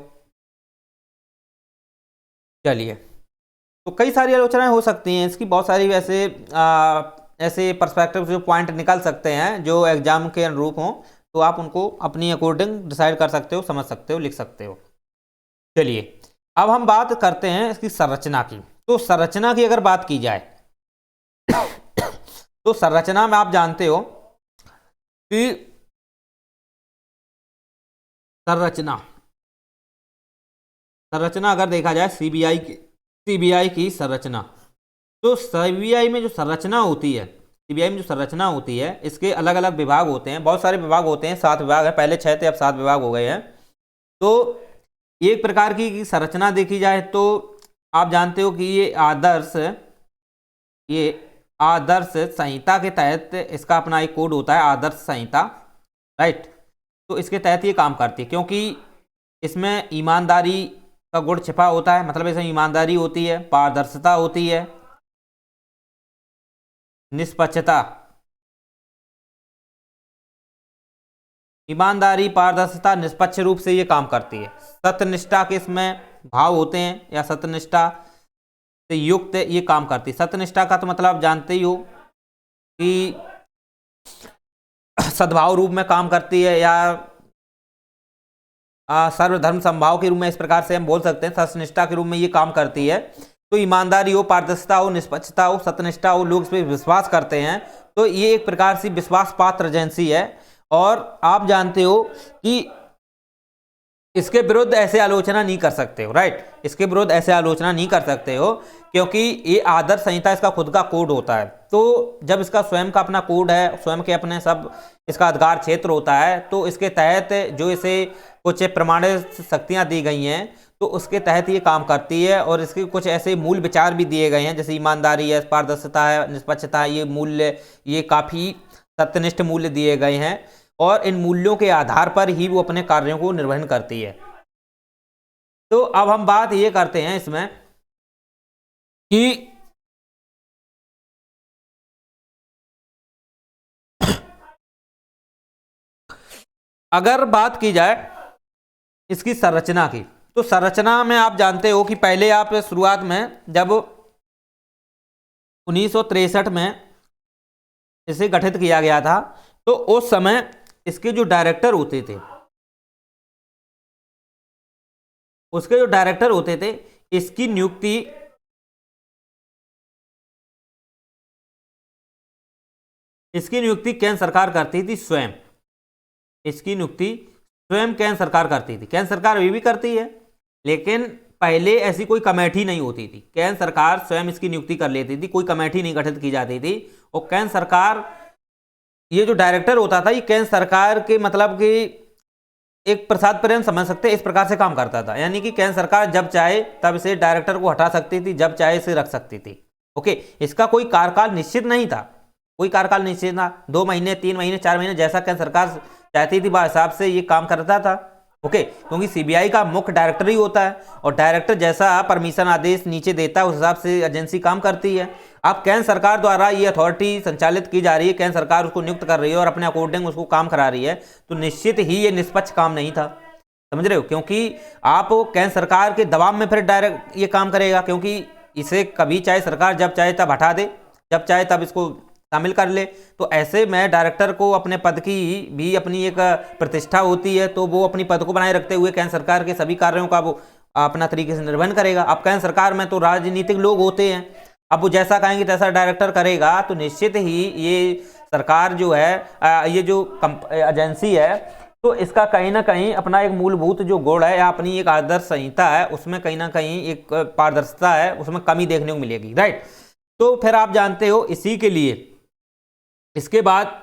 चलिए, तो कई सारी आलोचनाएं हो सकती हैं इसकी, बहुत सारी वैसे ऐसे पर्सपेक्टिव जो पॉइंट निकल सकते हैं जो एग्जाम के अनुरूप हों, तो आप उनको अपनी अकॉर्डिंग डिसाइड कर सकते हो, समझ सकते हो, लिख सकते हो। चलिए, अब हम बात करते हैं इसकी संरचना की। तो संरचना की अगर बात की जाए तो संरचना में आप जानते हो कि संरचना अगर देखा जाए सीबीआई की संरचना, तो सीबीआई में जो संरचना होती है, सीबीआई में जो संरचना होती है, इसके अलग अलग विभाग होते हैं, बहुत सारे विभाग होते हैं, 7 विभाग है, पहले 6 थे अब 7 विभाग हो गए हैं। तो एक प्रकार की संरचना देखी जाए तो आप जानते हो कि ये आदर्श संहिता के तहत इसका अपना एक कोड होता है, आदर्श संहिता। राइट, तो इसके तहत ये काम करती है, क्योंकि इसमें ईमानदारी का गुण छिपा होता है, मतलब इसमें ईमानदारी होती है, पारदर्शिता होती है, निष्पक्षता, ईमानदारी, पारदर्शिता, निष्पक्ष रूप से ये काम करती है। सत्यनिष्ठा के इसमें भाव होते हैं, या सत्यनिष्ठा से युक्त ये काम करती है। सत्यनिष्ठा का तो मतलब आप जानते ही हो कि सद्भाव रूप में काम करती है, या सर्वधर्म समभाव के रूप में इस प्रकार से हम बोल सकते हैं, सत्यनिष्ठा के रूप में ये काम करती है। तो ईमानदारी हो, पारदर्शिता हो, निष्पक्षता हो, सत्यनिष्ठा हो, लोग इस पर विश्वास करते हैं, तो ये एक प्रकार से विश्वास पात्र एजेंसी है। और आप जानते हो कि इसके विरुद्ध ऐसे आलोचना नहीं कर सकते हो। राइट, इसके विरुद्ध ऐसे आलोचना नहीं कर सकते हो, क्योंकि ये आदर्श संहिता इसका खुद का कोड होता है। तो जब इसका स्वयं का अपना कोड है, स्वयं के अपने सब इसका अधिकार क्षेत्र होता है, तो इसके तहत जो इसे कुछ प्रमाणित शक्तियां दी गई हैं, तो उसके तहत ये काम करती है। और इसके कुछ ऐसे मूल विचार भी दिए गए हैं, जैसे ईमानदारी है, पारदर्शिता है, निष्पक्षता है, ये मूल्य, ये काफ़ी सत्यनिष्ठ मूल्य दिए गए हैं, और इन मूल्यों के आधार पर ही वो अपने कार्यों को निर्वहन करती है। तो अब हम बात ये करते हैं इसमें कि अगर बात की जाए इसकी संरचना की, तो संरचना में आप जानते हो कि पहले आप शुरुआत में जब 1963 में इसे गठित किया गया था, तो उस समय इसके जो डायरेक्टर होते थे, इसकी नियुक्ति केंद्र सरकार करती थी स्वयं। इसकी नियुक्ति स्वयं केंद्र सरकार करती थी। केंद्र सरकार अभी भी करती है, लेकिन पहले ऐसी कोई कमेटी नहीं होती थी, केंद्र सरकार स्वयं इसकी नियुक्ति कर लेती थी, कोई कमेटी नहीं गठित की जाती थी। और केंद्र सरकार, ये जो डायरेक्टर होता था, ये केंद्र सरकार के मतलब कि एक प्रसाद प्रेम समझ सकते हैं, इस प्रकार से काम करता था। यानी कि केंद्र सरकार जब चाहे तब इसे डायरेक्टर को हटा सकती थी, जब चाहे इसे रख सकती थी। ओके, इसका कोई कार्यकाल निश्चित नहीं था, कोई कार्यकाल निश्चित था। 2 महीने, 3 महीने, 4 महीने, जैसा केंद्र सरकार चाहती थी वह हिसाब से ये काम करता था। ओके, क्योंकि सीबीआई का मुख्य डायरेक्टर ही होता है और डायरेक्टर जैसा परमिशन आदेश नीचे देता है उस हिसाब से एजेंसी काम करती है। अब केंद्र सरकार द्वारा ये अथॉरिटी संचालित की जा रही है, केंद्र सरकार उसको नियुक्त कर रही है और अपने अकॉर्डिंग उसको काम करा रही है, तो निश्चित ही ये निष्पक्ष काम नहीं था। समझ रहे हो? क्योंकि आप केंद्र सरकार के दबाव में फिर डायरेक्ट ये काम करेगा, क्योंकि इसे कभी चाहे सरकार जब चाहे तब हटा दे, जब चाहे तब इसको शामिल कर ले। तो ऐसे में डायरेक्टर को अपने पद की भी अपनी एक प्रतिष्ठा होती है, तो वो अपनी पद को बनाए रखते हुए केंद्र सरकार के सभी कार्यों का वो अपना तरीके से निर्वहन करेगा। अब केंद्र सरकार में तो राजनीतिक लोग होते हैं, अब वो जैसा कहेंगे तैसा डायरेक्टर करेगा, तो निश्चित ही ये सरकार जो है ये जो एजेंसी है, तो इसका कहीं ना कहीं अपना एक मूलभूत जो गुण है या अपनी एक आदर्श संहिता है, उसमें कहीं ना कहीं एक पारदर्शिता है, उसमें कमी देखने को मिलेगी। राइट, तो फिर आप जानते हो इसी के लिए इसके बाद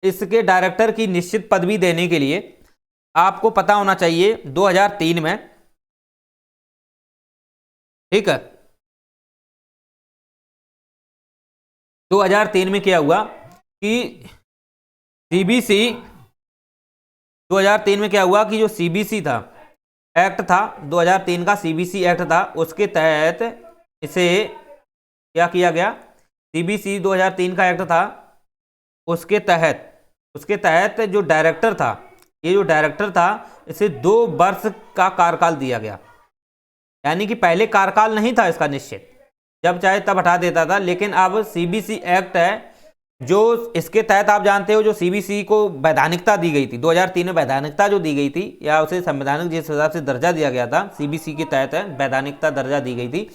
इसके डायरेक्टर की निश्चित पदवी देने के लिए आपको पता होना चाहिए 2003 में, ठीक है, 2003 में क्या हुआ कि सीबीसी 2003 में क्या हुआ कि जो सीबीसी था एक्ट था, 2003 का सीबीसी एक्ट था, उसके तहत इसे क्या किया गया, सीबीसी 2003 का एक्ट था, उसके तहत जो डायरेक्टर था, ये जो डायरेक्टर था इसे 2 वर्ष का कार्यकाल दिया गया। यानी कि पहले कार्यकाल नहीं था इसका निश्चित, जब चाहे तब हटा देता था, लेकिन अब सीबीसी एक्ट है जो इसके तहत आप जानते हो जो सीबीसी को वैधानिकता दी गई थी, 2003 में वैधानिकता जो दी गई थी या उसे संवैधानिक जिस हिसाब से दर्जा दिया गया था, सीबीसी के तहत है वैधानिकता दर्जा दी गई थी,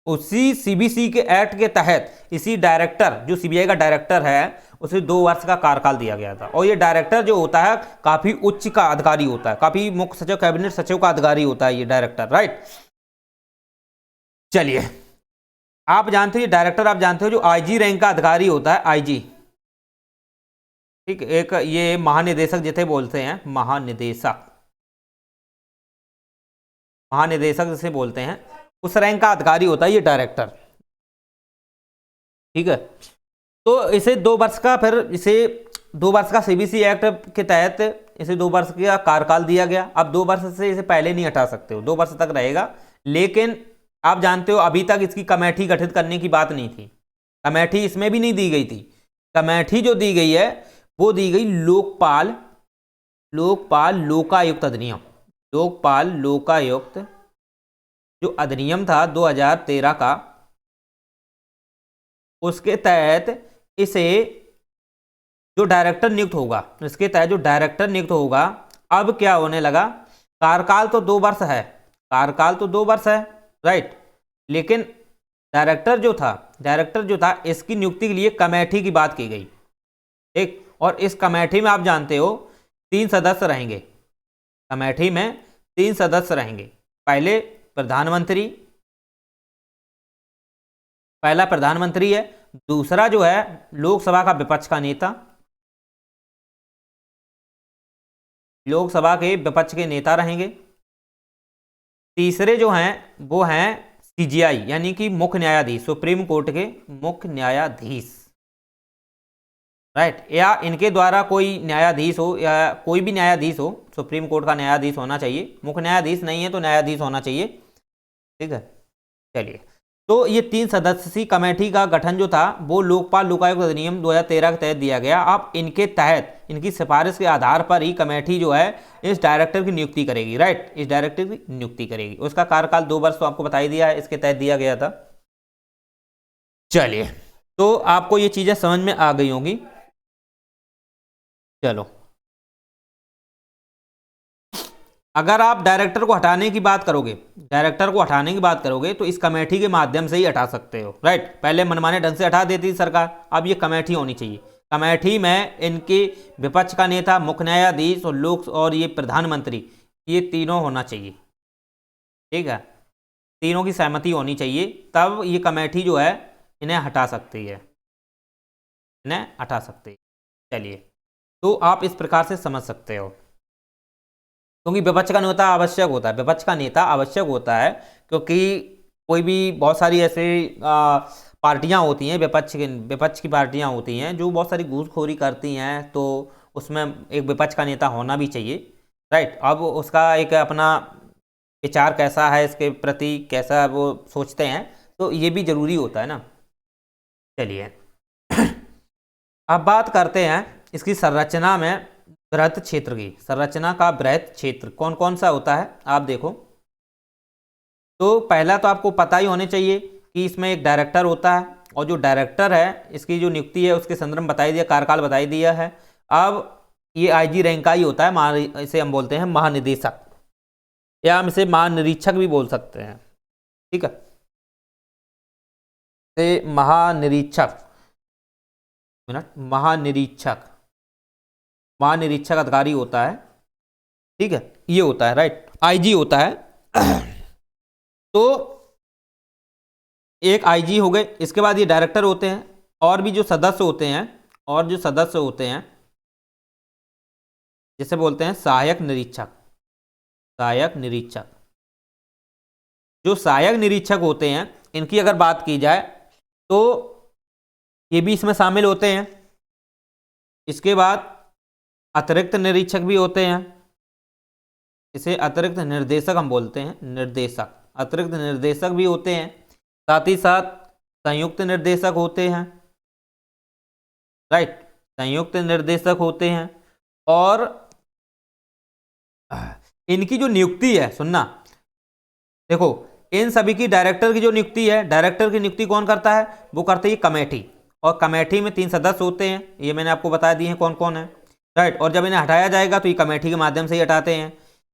उसी सीबीसी के एक्ट के तहत इसी डायरेक्टर जो सीबीआई का डायरेक्टर है उसे 2 वर्ष का कार्यकाल दिया गया था। और ये डायरेक्टर जो होता है काफी उच्च का अधिकारी होता है, काफी मुख्य सचिव कैबिनेट सचिव का अधिकारी होता है ये डायरेक्टर। राइट, चलिए आप जानते हो डायरेक्टर, आप जानते हो जो आईजी रैंक का अधिकारी होता है, आईजी, ठीक, एक ये महानिदेशक जिसे बोलते हैं, महानिदेशक जिसे बोलते हैं, उस रैंक का अधिकारी होता है ये डायरेक्टर। ठीक है, तो इसे 2 वर्ष का, फिर इसे 2 वर्ष का सीबीसी एक्ट के तहत इसे 2 वर्ष का कार्यकाल दिया गया। अब 2 वर्ष से इसे पहले नहीं हटा सकते हो, 2 वर्ष तक रहेगा। लेकिन आप जानते हो अभी तक इसकी कमेटी गठित करने की बात नहीं थी, कमेटी इसमें भी नहीं दी गई थी। कमेटी जो दी गई है वो दी गई लोकपाल लोकायुक्त अधिनियम, लोकपाल लोकायुक्त जो अधिनियम था 2013 का, उसके तहत इसे जो डायरेक्टर नियुक्त होगा, इसके तहत जो डायरेक्टर नियुक्त होगा, अब क्या होने लगा, कार्यकाल तो 2 वर्ष है, कार्यकाल तो 2 वर्ष है, राइट, लेकिन डायरेक्टर जो था इसकी नियुक्ति के लिए कमेटी की बात की गई। ठीक, और इस कमेटी में आप जानते हो 3 सदस्य रहेंगे, कमेटी में 3 सदस्य रहेंगे। पहले प्रधानमंत्री, पहला प्रधानमंत्री है, दूसरा जो है लोकसभा का विपक्ष का नेता, लोकसभा के विपक्ष के नेता रहेंगे। तीसरे जो हैं वो हैं सीजीआई यानी कि मुख्य न्यायाधीश, सुप्रीम कोर्ट के मुख्य न्यायाधीश, राइट, या इनके द्वारा कोई न्यायाधीश हो या कोई भी न्यायाधीश हो, सुप्रीम कोर्ट का न्यायाधीश होना चाहिए, मुख्य न्यायाधीश नहीं है तो न्यायाधीश होना चाहिए। ठीक है, चलिए, तो ये 3 सदस्यीय कमेटी का गठन जो था वो लोकपाल लोकायुक्त अधिनियम 2013 के तहत दिया गया। अब इनके तहत इनकी सिफारिश के आधार पर ही कमेटी जो है इस डायरेक्टर की नियुक्ति करेगी, राइट, इस डायरेक्टर की नियुक्ति करेगी। उसका कार्यकाल 2 वर्ष तो आपको बता ही दिया है, इसके तहत दिया गया था। चलिए, तो आपको ये चीजें समझ में आ गई होंगी। चलो, अगर आप डायरेक्टर को हटाने की बात करोगे, तो इस कमेटी के माध्यम से ही हटा सकते हो, राइट। पहले मनमाने ढंग से हटा देती थी सरकार, अब ये कमेटी होनी चाहिए। कमेटी में इनके विपक्ष का नेता, मुख्य न्यायाधीश और ये प्रधानमंत्री, ये तीनों होना चाहिए। ठीक है, तीनों की सहमति होनी चाहिए, तब ये कमेटी जो है इन्हें हटा सकती है, चलिए, तो आप इस प्रकार से समझ सकते हो। क्योंकि विपक्ष का नेता आवश्यक होता है, विपक्ष का नेता आवश्यक होता है, क्योंकि कोई भी बहुत सारी ऐसे पार्टियां होती हैं, विपक्ष की पार्टियां होती हैं जो बहुत सारी घूसखोरी करती हैं, तो उसमें एक विपक्ष का नेता होना भी चाहिए, राइट। अब उसका एक अपना विचार कैसा है, इसके प्रति कैसा वो सोचते हैं, तो ये भी जरूरी होता है ना। चलिए अब बात करते हैं इसकी संरचना में बृहत क्षेत्र की। संरचना का बृहत क्षेत्र कौन कौन सा होता है, आप देखो। तो पहला तो आपको पता ही होने चाहिए कि इसमें एक डायरेक्टर होता है, और जो डायरेक्टर है इसकी जो नियुक्ति है उसके संदर्भ में बताई दिया, कार्यकाल बताई दिया है। अब ये आईजी रैंक का ही होता है, इसे हम बोलते हैं महानिदेशक, या हम इसे महानिरीक्षक भी बोल सकते हैं, ठीक है। महानिरीक्षक, महानिरीक्षक अधिकारी होता है, ठीक है, ये होता है, राइट, आईजी होता है। तो एक आईजी हो गए, इसके बाद ये डायरेक्टर होते हैं, और भी जो सदस्य होते हैं, जिसे बोलते हैं सहायक निरीक्षक। जो सहायक निरीक्षक होते हैं, इनकी अगर बात की जाए तो ये भी इसमें शामिल होते हैं। इसके बाद अतिरिक्त निरीक्षक भी होते हैं, इसे अतिरिक्त निर्देशक हम बोलते हैं, अतिरिक्त निर्देशक भी होते हैं। साथ ही साथ संयुक्त निर्देशक होते हैं, राइट, संयुक्त निर्देशक होते हैं। और इनकी जो नियुक्ति है, सुनना, देखो इन सभी की डायरेक्टर की जो नियुक्ति है, डायरेक्टर की नियुक्ति कौन करता है, वो करती है कमेटी, और कमेटी में 3 सदस्य होते हैं, ये मैंने आपको बता दिए हैं कौन कौन है, राइट। और जब इन्हें हटाया जाएगा तो ये कमेटी के माध्यम से ही हटाते हैं।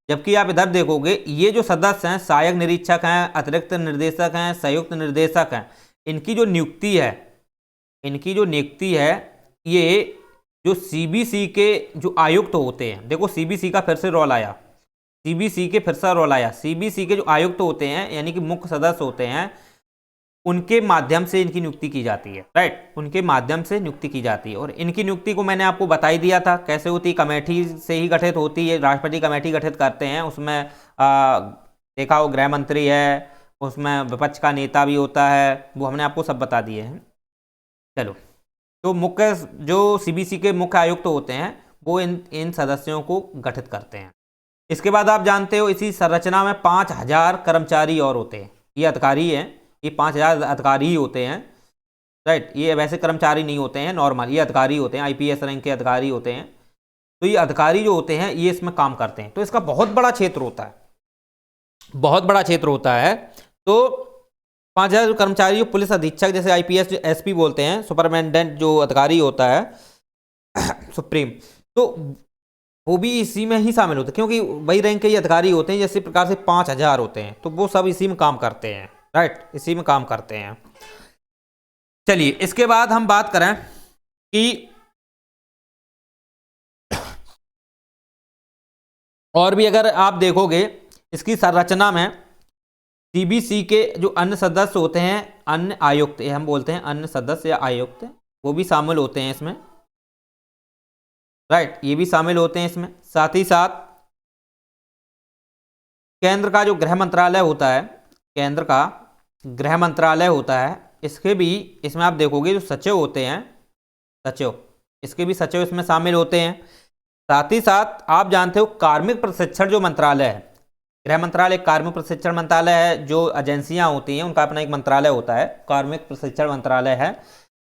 जबकि आप इधर देखोगे ये जो सदस्य हैं, सहायक निरीक्षक हैं, अतिरिक्त निर्देशक हैं, संयुक्त निर्देशक हैं, इनकी जो नियुक्ति है, ये जो सीबीसी के जो आयुक्त होते हैं, देखो सीबीसी का फिर से रोल आया, सीबीसी के जो आयुक्त होते हैं, यानी कि मुख्य सदस्य होते हैं, उनके माध्यम से इनकी नियुक्ति की जाती है, राइट, उनके माध्यम से नियुक्ति की जाती है। और इनकी नियुक्ति को मैंने आपको बता ही दिया था कैसे होती है, कमेटी से ही गठित होती है, राष्ट्रपति कमेटी गठित करते हैं, उसमें देखा हो गृह मंत्री है, उसमें विपक्ष का नेता भी होता है, वो हमने आपको सब बता दिए हैं। चलो, तो मुख्य जो सीबीसी के मुख्य आयुक्त होते हैं वो इन सदस्यों को गठित करते हैं। इसके बाद आप जानते हो इसी संरचना में 5000 कर्मचारी और होते हैं, ये अधिकारी हैं, ये 5000 अधिकारी ही होते हैं, राइट, ये वैसे कर्मचारी नहीं होते हैं, नॉर्मल ये अधिकारी होते हैं, आईपीएस रैंक के अधिकारी होते हैं। तो ये अधिकारी जो होते हैं ये इसमें काम करते हैं। तो इसका बहुत बड़ा क्षेत्र होता है, तो 5000 कर्मचारी, पुलिस अधीक्षक जैसे आईपीएस एसपी बोलते हैं, सुपरिटेंडेंट जो अधिकारी होता है सुप्रीम, तो वो भी इसी में ही शामिल होते हैं, क्योंकि वही रैंक के ही अधिकारी होते हैं, जैसे प्रकार से 5000 होते हैं, तो वो सब इसी में काम करते हैं, राइट, इसी में काम करते हैं। चलिए इसके बाद हम बात करें कि और भी अगर आप देखोगे इसकी संरचना में सीबीसी के जो अन्य सदस्य होते हैं, अन्य आयुक्त, हम बोलते हैं अन्य सदस्य या आयुक्त, वो भी शामिल होते हैं इसमें, राइट, ये भी शामिल होते हैं इसमें। साथ ही साथ केंद्र का जो गृह मंत्रालय होता है, इसके भी इसमें आप देखोगे जो सचिव होते हैं, इसके भी सचिव इसमें शामिल होते हैं। साथ ही साथ आप जानते हो कार्मिक प्रशिक्षण जो मंत्रालय है, गृह मंत्रालय कार्मिक प्रशिक्षण मंत्रालय है, जो एजेंसियां होती हैं उनका अपना एक मंत्रालय होता है, कार्मिक प्रशिक्षण मंत्रालय है,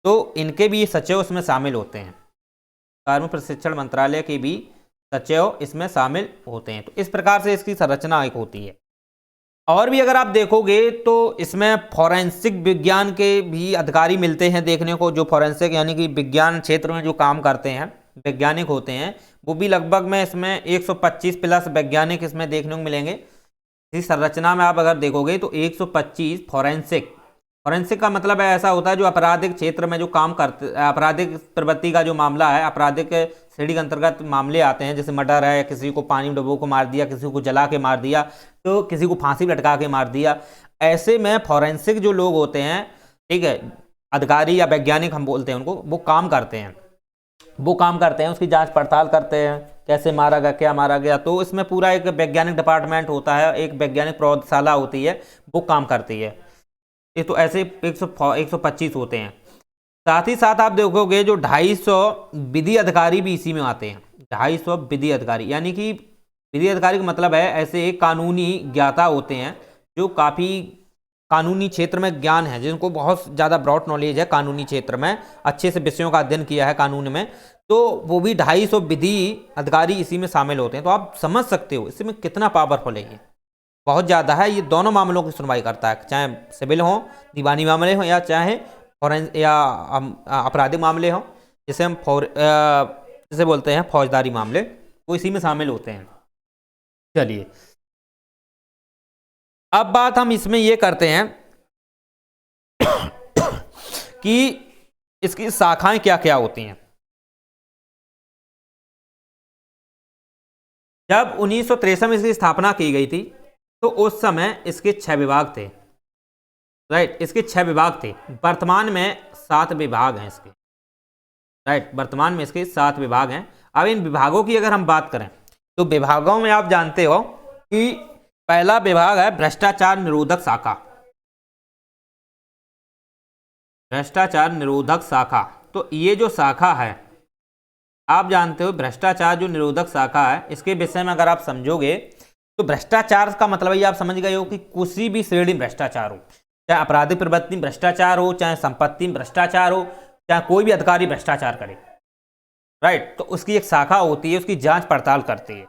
तो इनके भी सचिव इसमें शामिल होते हैं, कार्मिक प्रशिक्षण मंत्रालय के भी सचिव इसमें शामिल होते हैं। तो इस प्रकार से इसकी संरचना एक होती है। और भी अगर आप देखोगे तो इसमें फॉरेंसिक विज्ञान के भी अधिकारी मिलते हैं देखने को, जो फॉरेंसिक यानी कि विज्ञान क्षेत्र में जो काम करते हैं, वैज्ञानिक होते हैं, वो भी लगभग में इसमें 125 प्लस वैज्ञानिक इसमें देखने को मिलेंगे। इस संरचना में आप अगर देखोगे तो 125 फॉरेंसिक का मतलब है ऐसा होता है जो आपराधिक क्षेत्र में जो काम करते, आपराधिक प्रवृत्ति का जो मामला है, आपराधिक श्रेणी के अंतर्गत मामले आते हैं, जैसे मर्डर है, किसी को पानी में डुबो को मार दिया, किसी को जला के मार दिया, तो किसी को फांसी लटका के मार दिया, ऐसे में फॉरेंसिक जो लोग होते हैं, ठीक है, अधिकारी या वैज्ञानिक हम बोलते हैं उनको, वो काम करते हैं। वो काम करते हैं, उसकी जांच पड़ताल करते हैं, कैसे मारा गया, क्या मारा गया। तो इसमें पूरा एक वैज्ञानिक डिपार्टमेंट होता है, एक वैज्ञानिक प्रयोगशाला होती है, वो काम करती है। ये तो ऐसे 125 होते हैं। साथ ही साथ आप देखोगे जो 250 विधि अधिकारी भी इसी में आते हैं। 250 विधि अधिकारी, यानी कि विधि अधिकारी का मतलब है ऐसे एक कानूनी ज्ञाता होते हैं जो काफ़ी कानूनी क्षेत्र में ज्ञान है, जिनको बहुत ज़्यादा ब्रॉड नॉलेज है कानूनी क्षेत्र में, अच्छे से विषयों का अध्ययन किया है कानून में। तो वो भी 250 विधि अधिकारी इसी में शामिल होते हैं। तो आप समझ सकते हो इसमें कितना पावरफुल है, ये बहुत ज़्यादा है। ये दोनों मामलों की सुनवाई करता है, चाहे सिविल हो, दीवानी मामले हों, या चाहे या आपराधिक मामले हों, जिसे हम जिसे बोलते हैं फौजदारी मामले, वो इसी में शामिल होते हैं। चलिए अब बात हम इसमें ये करते हैं कि इसकी शाखाएं क्या क्या होती हैं। जब 1963 में इसकी स्थापना की गई थी तो उस समय इसके 6 विभाग थे। राइट, इसके 6 विभाग थे। वर्तमान में 7 विभाग हैं इसके। राइट, वर्तमान में इसके 7 विभाग हैं। अब इन विभागों की अगर हम बात करें तो विभागों में आप जानते हो कि पहला विभाग है भ्रष्टाचार निरोधक शाखा। भ्रष्टाचार निरोधक शाखा, तो ये जो शाखा है, आप जानते हो भ्रष्टाचार जो निरोधक शाखा है, इसके विषय में अगर आप समझोगे तो भ्रष्टाचार का मतलब ये आप समझ गए हो कि किसी भी श्रेणी में भ्रष्टाचार हो, चाहे आपराधिक प्रवृत्ति में भ्रष्टाचार हो, चाहे संपत्ति में भ्रष्टाचार हो, चाहे कोई भी अधिकारी भ्रष्टाचार करे। राइट, तो उसकी एक शाखा होती है, उसकी जांच पड़ताल करती है,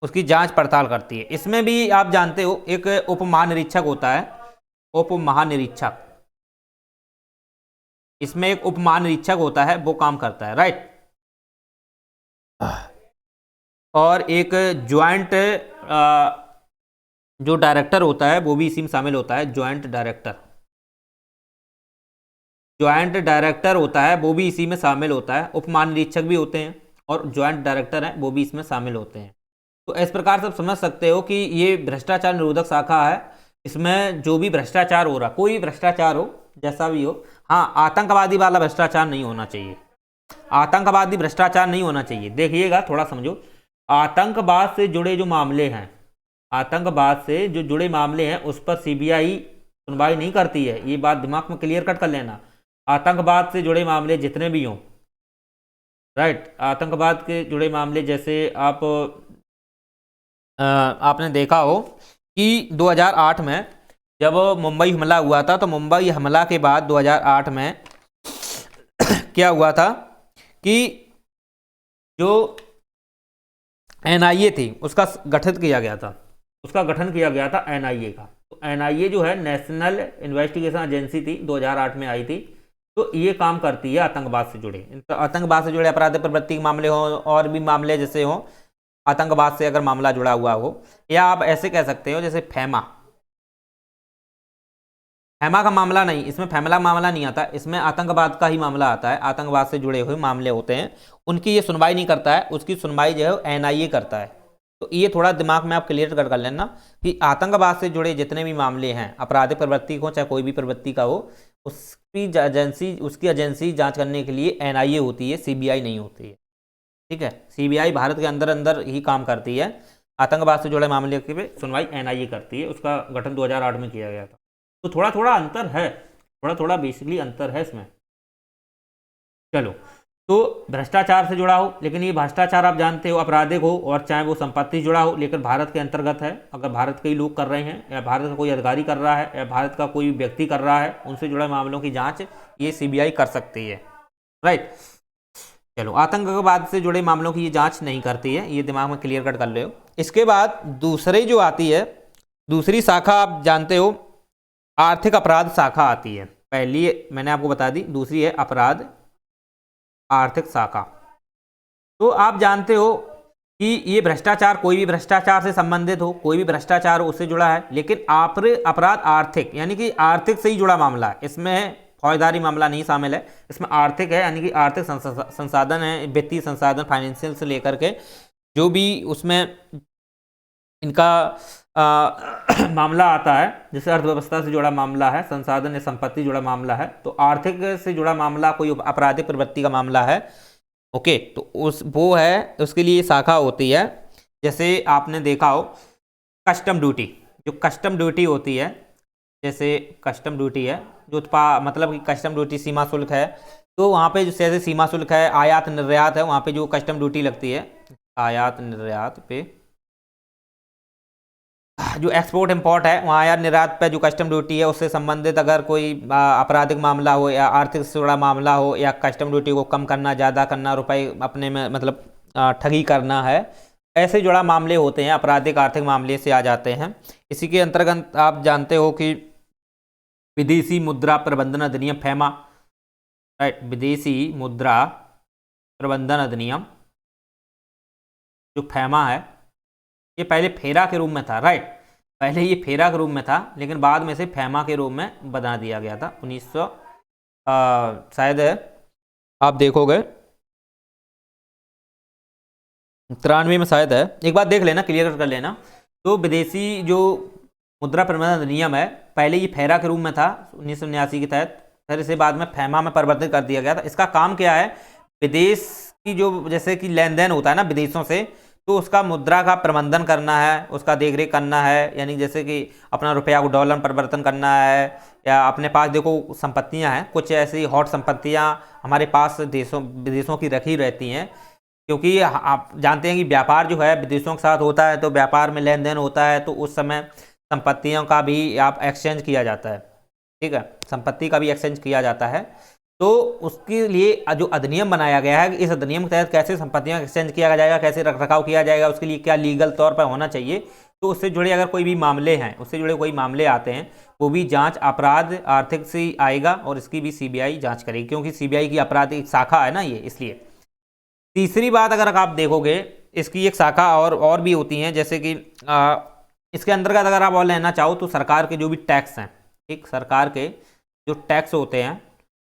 उसकी जांच पड़ताल करती है। इसमें भी आप जानते हो एक उप महानिरीक्षक होता है, उप महानिरीक्षक। इसमें एक उप महानिरीक्षक होता है, वो काम करता है। राइट, और एक ज्वाइंट जो डायरेक्टर होता है वो भी इसी में शामिल होता है। ज्वाइंट डायरेक्टर, ज्वाइंट डायरेक्टर होता है वो भी इसी में शामिल होता है। उप महानिरीक्षक भी होते हैं और ज्वाइंट डायरेक्टर हैं वो भी इसमें शामिल होते हैं। तो इस प्रकार से आप समझ सकते हो कि ये भ्रष्टाचार निरोधक शाखा है। इसमें जो भी भ्रष्टाचार हो रहा, कोई भ्रष्टाचार हो, जैसा भी हो, हाँ आतंकवादी वाला भ्रष्टाचार नहीं होना चाहिए, आतंकवादी भ्रष्टाचार नहीं होना चाहिए। देखिएगा, थोड़ा समझो, आतंकवाद से जुड़े जो मामले हैं, आतंकवाद से जो जुड़े मामले हैं उस पर सीबीआई सुनवाई नहीं करती है। ये बात दिमाग में क्लियर कट कर लेना। आतंकवाद से जुड़े मामले जितने भी हों, राइट, आतंकवाद के जुड़े मामले, जैसे आपने देखा हो कि 2008 में जब मुंबई हमला हुआ था, तो मुंबई हमला के बाद 2008 में क्या हुआ था कि जो एनआईए थी उसका गठन किया गया था, उसका गठन किया गया था एनआईए का। तो एनआईए जो है नेशनल इन्वेस्टिगेशन एजेंसी थी, 2008 में आई थी। तो ये काम करती है आतंकवाद से जुड़े, आतंकवाद से जुड़े अपराधिक प्रवृत्ति के मामले हों, और भी मामले जैसे हों, आतंकवाद से अगर मामला जुड़ा हुआ हो, या आप ऐसे कह सकते हो जैसे फैमा का मामला नहीं, इसमें फैमला मामला नहीं आता, इसमें आतंकवाद का ही मामला आता है। आतंकवाद से जुड़े हुए मामले होते हैं, उनकी ये सुनवाई नहीं करता है, उसकी सुनवाई जो है एनआईए करता है। तो ये थोड़ा दिमाग में आप क्लियर कर लेना कि आतंकवाद से जुड़े जितने भी मामले हैं, आपराधिक प्रवृत्ति को, चाहे कोई भी प्रवृत्ति का हो, उसकी एजेंसी जांच करने के लिए एनआईए होती है, सीबीआई नहीं होती है। ठीक है, सीबीआई भारत के अंदर अंदर ही काम करती है। आतंकवाद से जुड़े मामले की सुनवाई एनआईए करती है। उसका गठन 2008 में किया गया था। तो थोड़ा थोड़ा अंतर है, थोड़ा थोड़ा बेसिकली अंतर है इसमें। चलो, तो भ्रष्टाचार से जुड़ा हो, लेकिन ये भ्रष्टाचार आप जानते हो आपराधिक हो, और चाहे वो संपत्ति से जुड़ा हो, लेकिन भारत के अंतर्गत है। अगर भारत के ही लोग कर रहे हैं, या भारत का कोई अधिकारी कर रहा है, या भारत का कोई व्यक्ति कर रहा है, उनसे जुड़े मामलों की जांच ये सीबीआई कर सकती है। राइट, चलो, आतंकवाद से जुड़े मामलों की ये जांच नहीं करती है, ये दिमाग में क्लियर कट कर लो। इसके बाद दूसरी जो आती है, दूसरी शाखा आप जानते हो आर्थिक अपराध शाखा आती है। पहली मैंने आपको बता दी, दूसरी है अपराध आर्थिक शाखा। तो आप जानते हो कि ये भ्रष्टाचार, कोई भी भ्रष्टाचार से संबंधित हो, कोई भी भ्रष्टाचार हो, उससे जुड़ा है, लेकिन अपराध आर्थिक, यानी कि आर्थिक से ही जुड़ा मामला है। इसमें फौजदारी मामला नहीं शामिल है, इसमें आर्थिक है, यानी कि आर्थिक संसाधन है, वित्तीय संसाधन, फाइनेंशियल से लेकर के जो भी उसमें इनका मामला आता है, जैसे अर्थव्यवस्था से जुड़ा मामला है, संसाधन या संपत्ति जुड़ा मामला है, तो आर्थिक से जुड़ा मामला कोई आपराधिक प्रवृत्ति का मामला है, ओके, तो उस वो है, उसके लिए शाखा होती है। जैसे आपने देखा हो कस्टम ड्यूटी, जो कस्टम ड्यूटी होती है, जैसे कस्टम ड्यूटी है जो मतलब कि कस्टम ड्यूटी सीमा शुल्क है, तो वहाँ पे जैसे सीमा शुल्क है, आयात निर्यात है, वहाँ पे जो कस्टम ड्यूटी लगती है, आयात निर्यात पे जो एक्सपोर्ट इंपोर्ट है, वहाँ आयात निर्यात पे जो कस्टम ड्यूटी है, उससे संबंधित अगर कोई आपराधिक मामला हो या आर्थिक से जुड़ा मामला हो, या कस्टम ड्यूटी को कम करना, ज़्यादा करना, रुपए अपने में मतलब ठगी करना है, ऐसे जुड़ा मामले होते हैं, आपराधिक आर्थिक मामले से आ जाते हैं। इसी के अंतर्गत आप जानते हो कि विदेशी मुद्रा प्रबंधन अधिनियम फैमा, राइट, विदेशी मुद्रा प्रबंधन अधिनियम जो फैमा है, ये पहले फेरा के रूप में था, राइट, पहले ये फेरा के रूप में था, लेकिन बाद में से फैमा के रूप में बना दिया गया था 1900 शायद है, आप देखोगे 93 में शायद है, एक बार देख लेना, क्लियर कर लेना। तो विदेशी जो मुद्रा प्रबंधन अधिनियम है, पहले ये फेरा के रूप में था 1989 के तहत, फिर इसे बाद में फैमा में परिवर्तित कर दिया गया था। इसका काम क्या है, विदेश की जो जैसे कि लेन देन होता है ना विदेशों से, तो उसका मुद्रा का प्रबंधन करना है, उसका देखरेख करना है, यानी जैसे कि अपना रुपया को डॉलर में परिवर्तन करना है, या अपने पास देखो संपत्तियां हैं, कुछ ऐसी हॉट संपत्तियां हमारे पास विदेशों की रखी रहती हैं, क्योंकि आप जानते हैं कि व्यापार जो है विदेशों के साथ होता है, तो व्यापार में लेन देन होता है, तो उस समय संपत्तियों का भी आप एक्सचेंज किया जाता है, ठीक है, संपत्ति का भी एक्सचेंज किया जाता है। तो उसके लिए जो अधिनियम बनाया गया है, इस अधिनियम के तहत कैसे संपत्तियों का एक्सचेंज किया जाएगा, कैसे रख रखाव किया जाएगा, उसके लिए क्या लीगल तौर पर होना चाहिए, तो उससे जुड़े अगर कोई भी मामले हैं, उससे जुड़े कोई मामले आते हैं, वो भी जांच अपराध आर्थिक से आएगा, और इसकी भी सीबीआई जांच करेगी, क्योंकि सीबीआई की आपराधिक शाखा है ना ये, इसलिए। तीसरी बात अगर आप देखोगे, इसकी एक शाखा और भी होती हैं, जैसे कि इसके अंतर्गत अगर आप और लेना चाहो तो सरकार के जो भी टैक्स हैं, ठीक, सरकार के जो टैक्स होते हैं,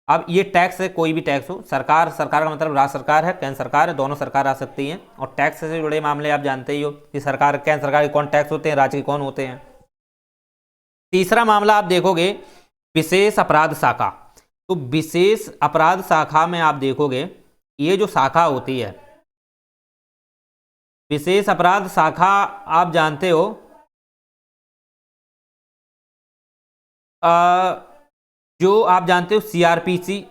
अब ये टैक्स है, कोई भी टैक्स हो, सरकार का मतलब राज्य सरकार है, केंद्र सरकार है, दोनों सरकार आ सकती हैं, और टैक्स से जुड़े मामले आप जानते ही हो कि सरकार, केंद्र सरकार के कौन टैक्स होते हैं, राज्य के कौन होते हैं। तीसरा मामला आप देखोगे विशेष अपराध शाखा, तो विशेष अपराध शाखा में आप देखोगे ये जो शाखा होती है, विशेष अपराध शाखा, आप जानते हो जो आप जानते हो सीआरपीसी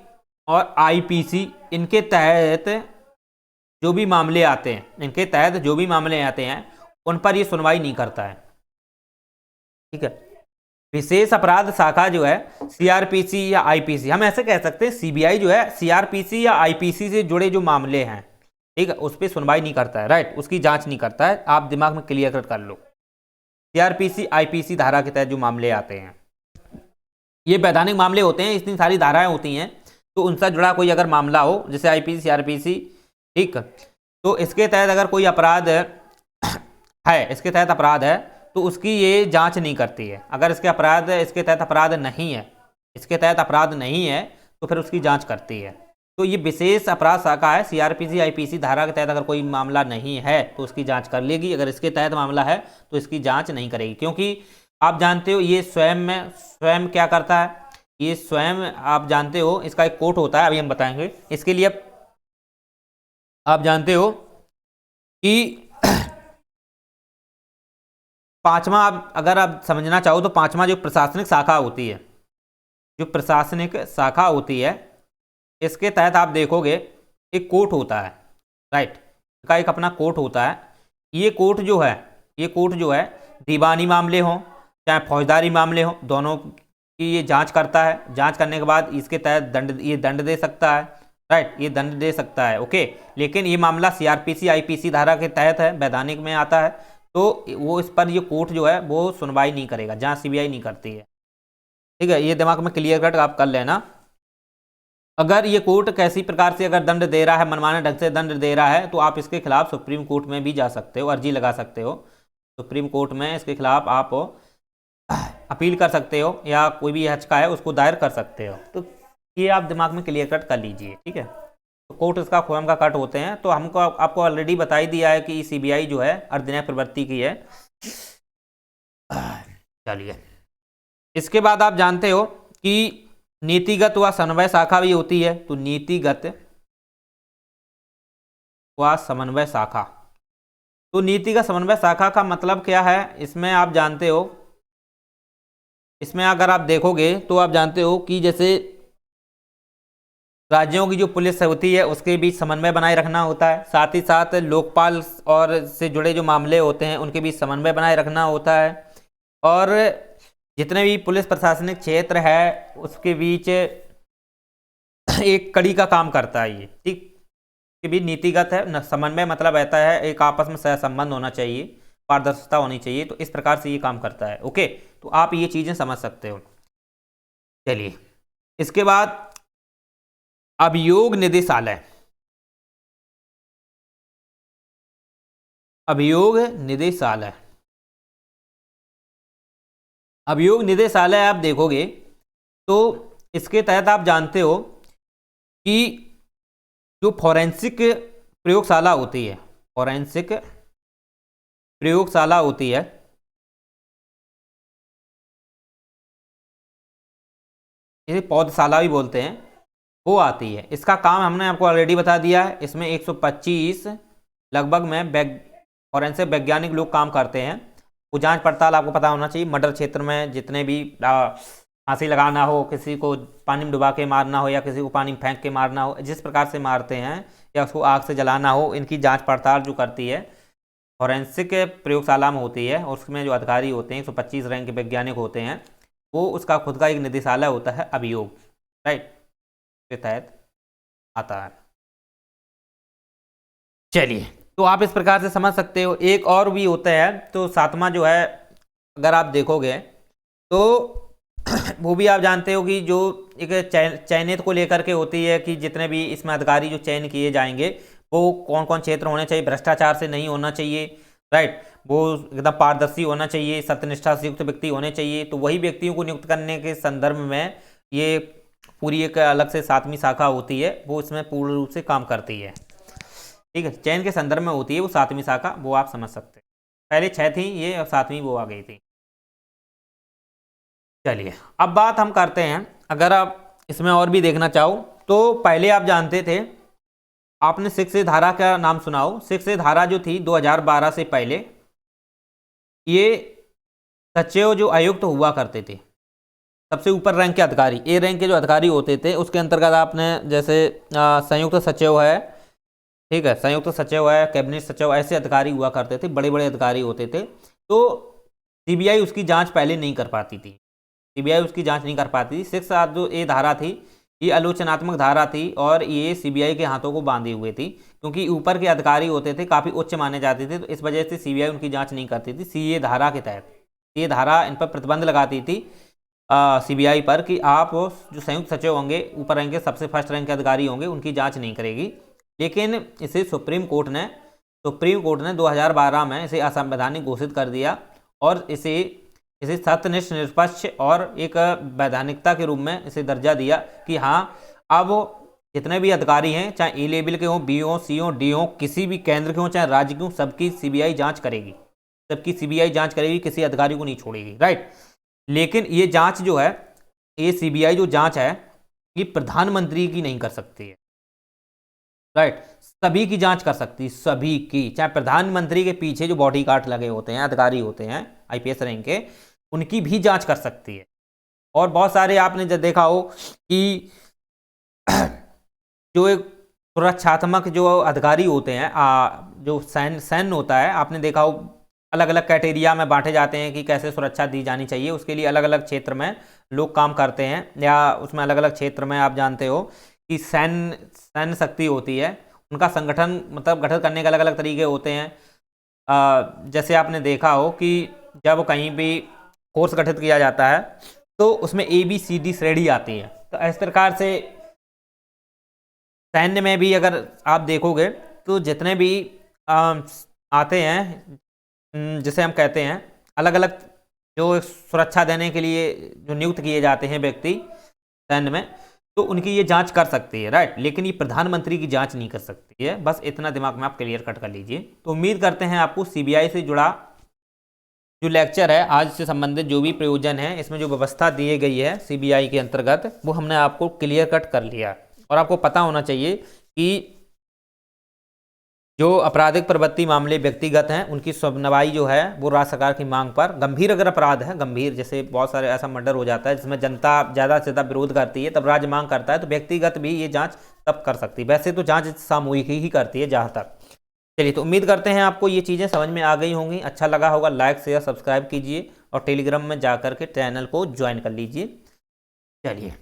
और आईपीसी, इनके तहत जो भी मामले आते हैं, इनके तहत जो भी मामले आते हैं, उन पर ये सुनवाई नहीं करता है, ठीक है। विशेष अपराध शाखा जो है सीआरपीसी या आईपीसी, हम ऐसे कह सकते हैं सीबीआई जो है सीआरपीसी या आईपीसी से जुड़े जो मामले हैं, ठीक है, उस पर सुनवाई नहीं करता है, राइट, उसकी जांच नहीं करता है, आप दिमाग में क्लियर कर लो। सीआरपीसी आईपीसी धारा के तहत जो मामले आते हैं, ये वैधानिक मामले होते हैं, इतनी सारी धाराएं होती हैं, तो उनसे जुड़ा कोई अगर मामला हो, जैसे आईपीसी सीआरपीसी, ठीक, तो इसके तहत अगर कोई अपराध है, इसके तहत अपराध है, तो उसकी ये जांच नहीं करती है। अगर इसके तहत अपराध नहीं है, इसके तहत अपराध नहीं है, तो फिर उसकी जांच करती है। तो ये विशेष अपराध शाखा है, सीआरपीसी आईपीसी धारा के तहत अगर कोई मामला नहीं है तो उसकी जांच कर लेगी, अगर इसके तहत मामला है तो इसकी जांच नहीं करेगी, क्योंकि आप जानते हो ये स्वयं क्या करता है, ये स्वयं आप जानते हो इसका एक कोर्ट होता है, अभी हम बताएंगे। इसके लिए आप जानते हो कि पांचवा, अगर आप समझना चाहो तो पांचवा जो प्रशासनिक शाखा होती है, जो प्रशासनिक शाखा होती है, इसके तहत आप देखोगे एक कोर्ट होता है, राइट, का एक अपना कोर्ट होता है। ये कोर्ट जो है दीवानी मामले हों चाहे फौजदारी मामले हों, दोनों की ये जांच करता है। जांच करने के बाद इसके तहत दंड दे सकता है, राइट, ये दंड दे सकता है, ओके। लेकिन ये मामला सीआरपीसी आईपीसी धारा के तहत है, वैधानिक में आता है, तो वो इस पर ये कोर्ट जो है वो सुनवाई नहीं करेगा, जहाँ सीबीआई नहीं करती है, ठीक है, ये दिमाग में क्लियर कट आप कर लेना। अगर ये कोर्ट कैसी प्रकार से अगर दंड दे रहा है, मनमाने ढंग से दंड दे रहा है, तो आप इसके खिलाफ सुप्रीम कोर्ट में भी जा सकते हो, अर्जी लगा सकते हो, सुप्रीम कोर्ट में इसके खिलाफ आप अपील कर सकते हो, या कोई भी याचिका है उसको दायर कर सकते हो। तो ये आप दिमाग में क्लियर कट कर लीजिए, ठीक है। तो कोर्ट इसका खुद का कट होते हैं। तो हमको आपको ऑलरेडी बता ही दिया है कि सीबीआई जो है अर्धन्याय प्रवृत्ति की है, चलिए, इसके बाद आप जानते हो कि नीतिगत व समन्वय शाखा भी होती है। तो नीतिगत व समन्वय शाखा, तो नीतिगत समन्वय शाखा का मतलब क्या है, इसमें आप जानते हो, इसमें अगर आप देखोगे तो आप जानते हो कि जैसे राज्यों की जो पुलिस होती है उसके बीच समन्वय बनाए रखना होता है, साथ ही साथ लोकपाल और से जुड़े जो मामले होते हैं उनके बीच समन्वय बनाए रखना होता है, और जितने भी पुलिस प्रशासनिक क्षेत्र है उसके बीच एक कड़ी का काम करता है ये, ठीक। के बीच नीतिगत है, समन्वय मतलब रहता है एक आपस में सहसंबंध होना चाहिए, पारदर्शिता होनी चाहिए, तो इस प्रकार से ये काम करता है। ओके, तो आप ये चीजें समझ सकते हो। चलिए, इसके बाद अभियोग निदेशालय। अभियोग निदेशालय, अभियोग निदेशालय आप देखोगे तो इसके तहत आप जानते हो कि जो फॉरेंसिक प्रयोगशाला होती है, फॉरेंसिक प्रयोगशाला होती है, इसे पौधशाला भी बोलते हैं, वो आती है। इसका काम हमने आपको ऑलरेडी बता दिया है, इसमें 125 लगभग में फॉरेंसिक वैज्ञानिक लोग काम करते हैं। वो जांच पड़ताल आपको पता होना चाहिए, मर्डर क्षेत्र में जितने भी फांसी लगाना हो, किसी को पानी में डुबा के मारना हो, या किसी को पानी में फेंक के मारना हो, जिस प्रकार से मारते हैं, या उसको आग से जलाना हो, इनकी जांच पड़ताल जो करती है फॉरेंसिक प्रयोगशाला में होती है। और उसमें जो अधिकारी होते हैं 125 रैंक के वैज्ञानिक होते हैं, वो उसका खुद का एक निदेशालय होता है अभियोग, राइट, के तहत आता है। चलिए, तो आप इस प्रकार से समझ सकते हो। एक और भी होता है, तो सातवां जो है अगर आप देखोगे तो वो भी आप जानते हो कि जो एक चयनित को लेकर के होती है कि जितने भी इसमें अधिकारी जो चयन किए जाएंगे वो कौन कौन क्षेत्र होने चाहिए, भ्रष्टाचार से नहीं होना चाहिए, राइट, वो एकदम पारदर्शी होना चाहिए, सत्यनिष्ठा से युक्त व्यक्ति होने चाहिए। तो वही व्यक्तियों को नियुक्त करने के संदर्भ में ये पूरी एक अलग से 7वीं शाखा होती है, वो इसमें पूर्ण रूप से काम करती है, ठीक है। चयन के संदर्भ में होती है वो 7वीं शाखा, वो आप समझ सकते हैं। पहले 6 थी ये, अब 7वीं वो आ गई थी। चलिए, अब बात हम करते हैं, अगर आप इसमें और भी देखना चाहो तो पहले आप जानते थे, आपने 6A धारा का नाम सुना हो। 6A धारा जो थी 2012 से पहले, ये सचिव जो आयुक्त हुआ करते थे, सबसे ऊपर रैंक के अधिकारी, ए रैंक के जो अधिकारी होते थे, उसके अंतर्गत आपने जैसे संयुक्त सचिव है, ठीक है, संयुक्त सचिव है, कैबिनेट सचिव, ऐसे अधिकारी हुआ करते थे, बड़े बड़े अधिकारी होते थे। तो सीबीआई उसकी जांच पहले नहीं कर पाती थी, सीबीआई उसकी जांच नहीं कर पाती थी। 6A जो धारा थी ये आलोचनात्मक धारा थी, और ये सीबीआई के हाथों को बांधी हुई थी, क्योंकि ऊपर के अधिकारी होते थे काफ़ी उच्च माने जाते थे, तो इस वजह से सीबीआई उनकी जांच नहीं करती थी। सीए धारा के तहत, ये धारा इन पर प्रतिबंध लगाती थी सीबीआई पर कि आप जो संयुक्त सचिव होंगे, ऊपर रैंक के सबसे फर्स्ट रैंक के अधिकारी होंगे, उनकी जांच नहीं करेगी। लेकिन इसे सुप्रीम कोर्ट ने 2012 में इसे असंवैधानिक घोषित कर दिया, और इसे सत्यनिष्ठ, निष्पक्ष और एक वैधानिकता के रूप में इसे दर्जा दिया कि हाँ, अब जितने भी अधिकारी हैं, चाहे ए लेवल के हों, बी हों, सी हों, डी हों, किसी भी केंद्र के हों, चाहे राज्य के हों, सबकी सीबीआई जांच करेगी, सबकी सीबीआई जांच करेगी, किसी अधिकारी को नहीं छोड़ेगी, राइट। लेकिन ये जांच जो है, ये सीबीआई जो जांच है, ये प्रधानमंत्री की नहीं कर सकती है, राइट, सभी की जांच कर सकती है, सभी की, चाहे प्रधानमंत्री के पीछे जो बॉडीगार्ड लगे होते हैं, अधिकारी होते हैं आईपीएस रैंक के, उनकी भी जांच कर सकती है। और बहुत सारे आपने जब देखा हो कि जो एक सुरक्षात्मक जो अधिकारी होते हैं, जो सैन्य होता है, आपने देखा हो अलग अलग क्राइटेरिया में बांटे जाते हैं कि कैसे सुरक्षा दी जानी चाहिए, उसके लिए अलग अलग क्षेत्र में लोग काम करते हैं, या उसमें अलग अलग क्षेत्र में आप जानते हो कि सैन्य शक्ति होती है, उनका संगठन मतलब गठित करने के अलग अलग तरीके होते हैं। जैसे आपने देखा हो कि जब कहीं भी फोर्स गठित किया जाता है तो उसमें ABCD श्रेणी आती है, तो इस प्रकार से सैन्य में भी अगर आप देखोगे तो जितने भी आते हैं, जिसे हम कहते हैं अलग अलग जो सुरक्षा देने के लिए जो नियुक्त किए जाते हैं व्यक्ति सैन्य में, तो उनकी ये जांच कर सकती है, राइट। लेकिन ये प्रधानमंत्री की जांच नहीं कर सकती है, बस इतना दिमाग में आप क्लियर कट कर लीजिए। तो उम्मीद करते हैं आपको सीबीआई से जुड़ा जो लेक्चर है आज से संबंधित जो भी प्रयोजन है, इसमें जो व्यवस्था दी गई है सीबीआई के अंतर्गत, वो हमने आपको क्लियर कट कर लिया। और आपको पता होना चाहिए कि जो आपराधिक प्रवृत्ति मामले व्यक्तिगत हैं उनकी सुनवाई जो है वो राज्य सरकार की मांग पर, गंभीर अगर अपराध है, गंभीर जैसे बहुत सारे ऐसा मर्डर हो जाता है जिसमें जनता ज़्यादा से ज़्यादा विरोध करती है, तब राज्य मांग करता है, तो व्यक्तिगत भी ये जांच तब कर सकती है। वैसे तो जांच सामूहिक ही करती है जहाँ तक। चलिए, तो उम्मीद करते हैं आपको ये चीज़ें समझ में आ गई होंगी। अच्छा लगा होगा लाइक शेयर सब्सक्राइब कीजिए और टेलीग्राम में जा कर के चैनल को ज्वाइन कर लीजिए। चलिए।